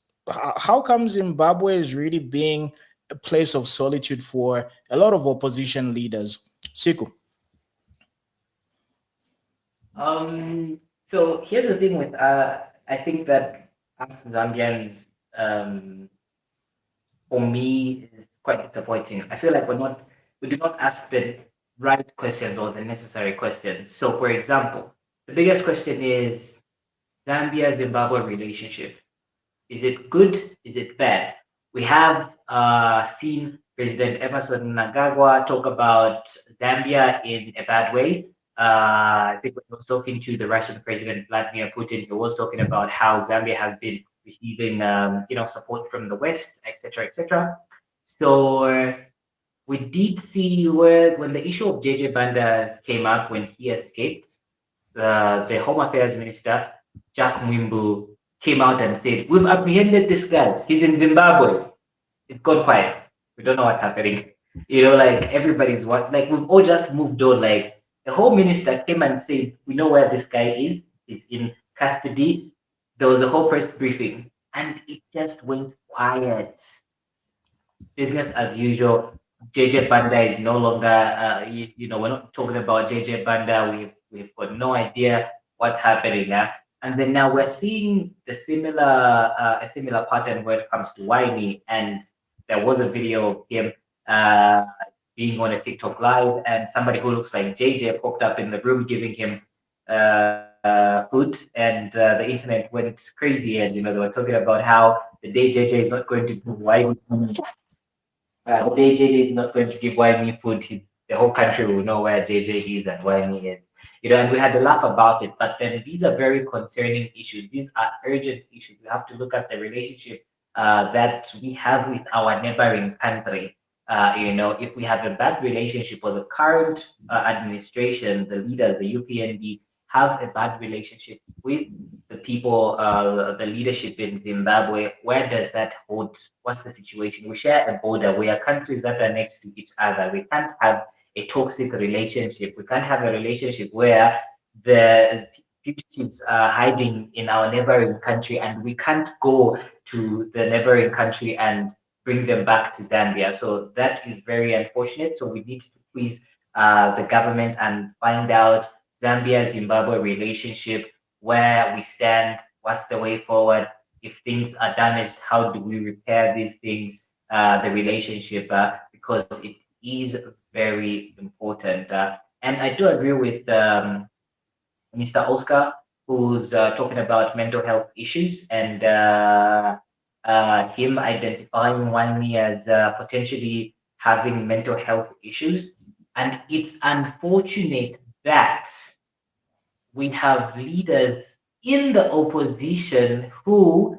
how come Zimbabwe is really being a place of solitude for a lot of opposition leaders? Siku. So here's the thing with I think that us Zambians, for me, is quite disappointing. I feel like we do not ask the right questions or the necessary questions. So, for example, the biggest question is Zambia-Zimbabwe relationship. Is it good? Is it bad? We have seen President Emerson Mnangagwa talk about Zambia in a bad way. I think when he was talking to the Russian President Vladimir Putin, he was talking about how Zambia has been receiving, support from the West, etc., etc. So we did see when the issue of JJ Banda came up when he escaped, the Home Affairs Minister Jack Mwimbu came out and said, "We've apprehended this guy. He's in Zimbabwe." It's gone quiet. We don't know what's happening. Like everybody's we've all just moved on. Like the Home Minister came and said, "We know where this guy is. He's in custody." There was a whole press briefing, and it just went quiet. Business as usual. JJ Banda is no longer, we're not talking about JJ Banda. We've got no idea what's happening. And then now we're seeing a similar pattern when it comes to Waimi. And there was a video of him being on a TikTok live, and somebody who looks like JJ popped up in the room giving him food, and the internet went crazy. And they were talking about how the day JJ is not going to do Waimi. The day JJ is not going to give Waimi food, the whole country will know where JJ is and Waimi is. And we had to laugh about it. But then these are very concerning issues. These are urgent issues. We have to look at the relationship that we have with our neighboring country. If we have a bad relationship, or the current administration, the leaders, the UPND, have a bad relationship with the people, the leadership in Zimbabwe, where does that hold? What's the situation? We share a border. We are countries that are next to each other. We can't have a toxic relationship. We can't have a relationship where the fugitives are hiding in our neighboring country, and we can't go to the neighboring country and bring them back to Zambia. So that is very unfortunate. So we need to please the government and find out Zambia-Zimbabwe relationship, where we stand, what's the way forward. If things are damaged, how do we repair these things, the relationship, because it is very important. And I do agree with Mr. Oscar, who's talking about mental health issues, and him identifying Waimi as potentially having mental health issues. And it's unfortunate that we have leaders in the opposition who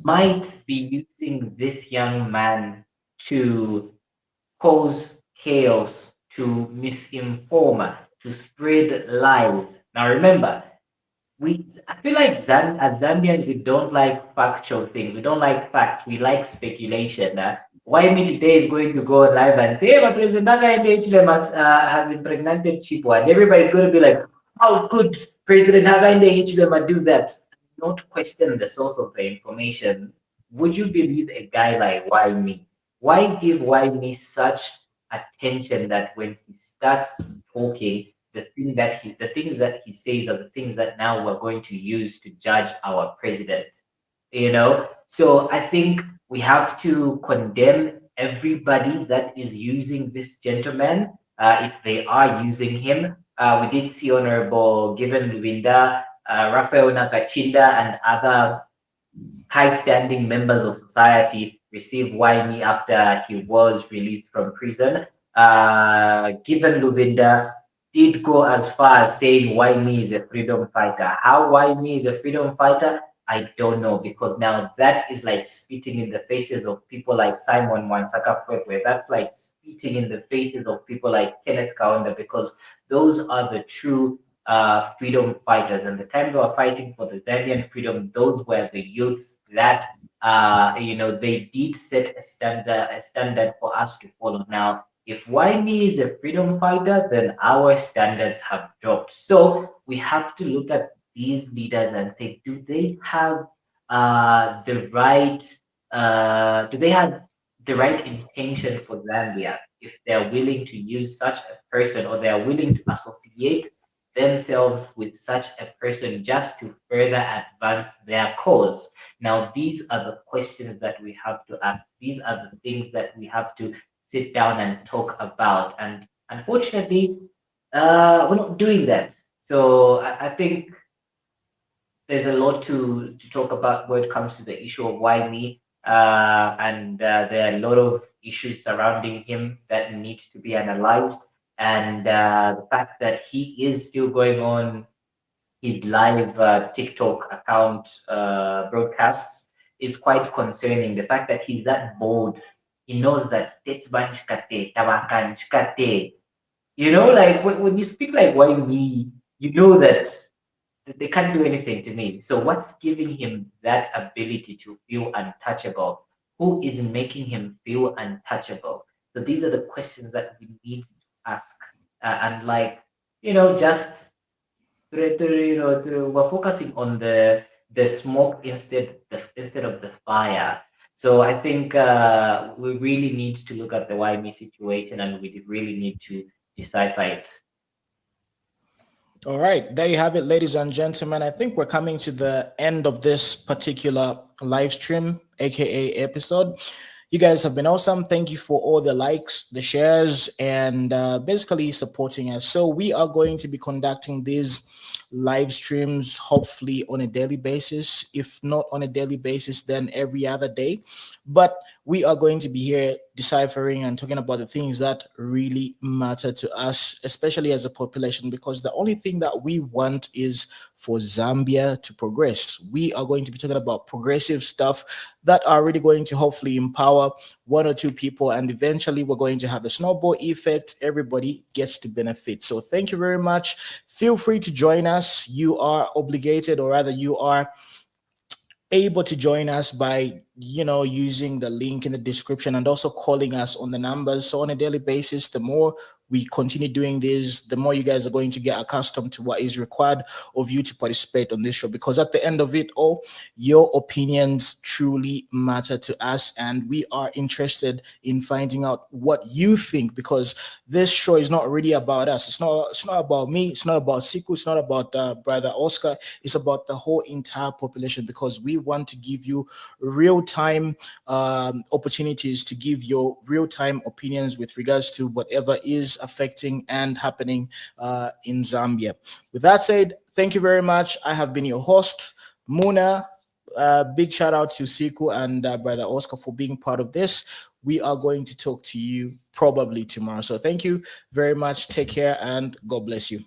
might be using this young man to cause chaos, to misinform, to spread lies. Now remember, I feel like as Zambians, we don't like factual things. We don't like facts. We like speculation. Why me today is going to go live and say, hey, but President Hakainde has impregnated Chipwa, and everybody's going to be like, how could President Hakainde do that? Not question the source of the information. Would you believe a guy like Why me? Why give Why me such attention that when he starts talking, the things that he says are the things that now we're going to use to judge our president? So I think we have to condemn everybody that is using this gentleman, if they are using him. We did see Honorable Given Luwinda, Raphael Nakachinda, and other high-standing members of society receive Waimi after he was released from prison. Given Luvinda did go as far as saying Waimi is a freedom fighter. How Waimi is a freedom fighter, I don't know, because now that is like spitting in the faces of people like Simon Mwansaka Kwekwe. That's like spitting in the faces of people like Kenneth Kaunda, because those are the true freedom fighters. And the time they were fighting for the Zambian freedom, those were the youths that they did set a standard for us to follow. Now, if Waimi is a freedom fighter, then our standards have dropped. So we have to look at these leaders and say, do they have the right intention for Zambia if they're willing to use such a person, or they're willing to associate themselves with such a person just to further advance their cause? Now, these are the questions that we have to ask. These are the things that we have to sit down and talk about. And unfortunately, we're not doing that. So I think there's a lot to talk about when it comes to the issue of why me. And there are a lot of issues surrounding him that needs to be analyzed. And the fact that he is still going on his live TikTok account broadcasts is quite concerning. The fact that he's that bold, he knows that like when you speak like why me, you know that they can't do anything to me. So what's giving him that ability to feel untouchable? Who is making him feel untouchable? So these are the questions that we need to ask. And like, just we're focusing on the smoke instead of the fire. So I think we really need to look at the Waimi situation, and we really need to decipher it. All right, there you have it, ladies and gentlemen. I think we're coming to the end of this particular live stream, aka episode. You guys have been awesome. Thank you for all the likes, the shares, and basically supporting us. So we are going to be conducting these live streams hopefully on a daily basis. If not on a daily basis, then every other day. But we are going to be here deciphering and talking about the things that really matter to us, especially as a population, because the only thing that we want is for Zambia to progress. We are going to be talking about progressive stuff that are really going to hopefully empower one or two people, and eventually we're going to have a snowball effect. Everybody gets to benefit. So thank you very much. Feel free to join us. You are obligated, or rather you are able to join us by using the link in the description, and also calling us on the numbers. So on a daily basis, the more we continue doing this, the more you guys are going to get accustomed to what is required of you to participate on this show, because at the end of it all, your opinions truly matter to us, and we are interested in finding out what you think, because this show is not really about us. It's not about me. It's not about Siku. It's not about brother Oscar. It's about the whole entire population, because we want to give you real-time opportunities to give your real-time opinions with regards to whatever is affecting and happening in Zambia. With that said, thank you very much. I have been your host, Muna. Big shout out to Siku and brother Oscar for being part of this. We are going to talk to you probably tomorrow. So thank you very much. Take care and God bless you.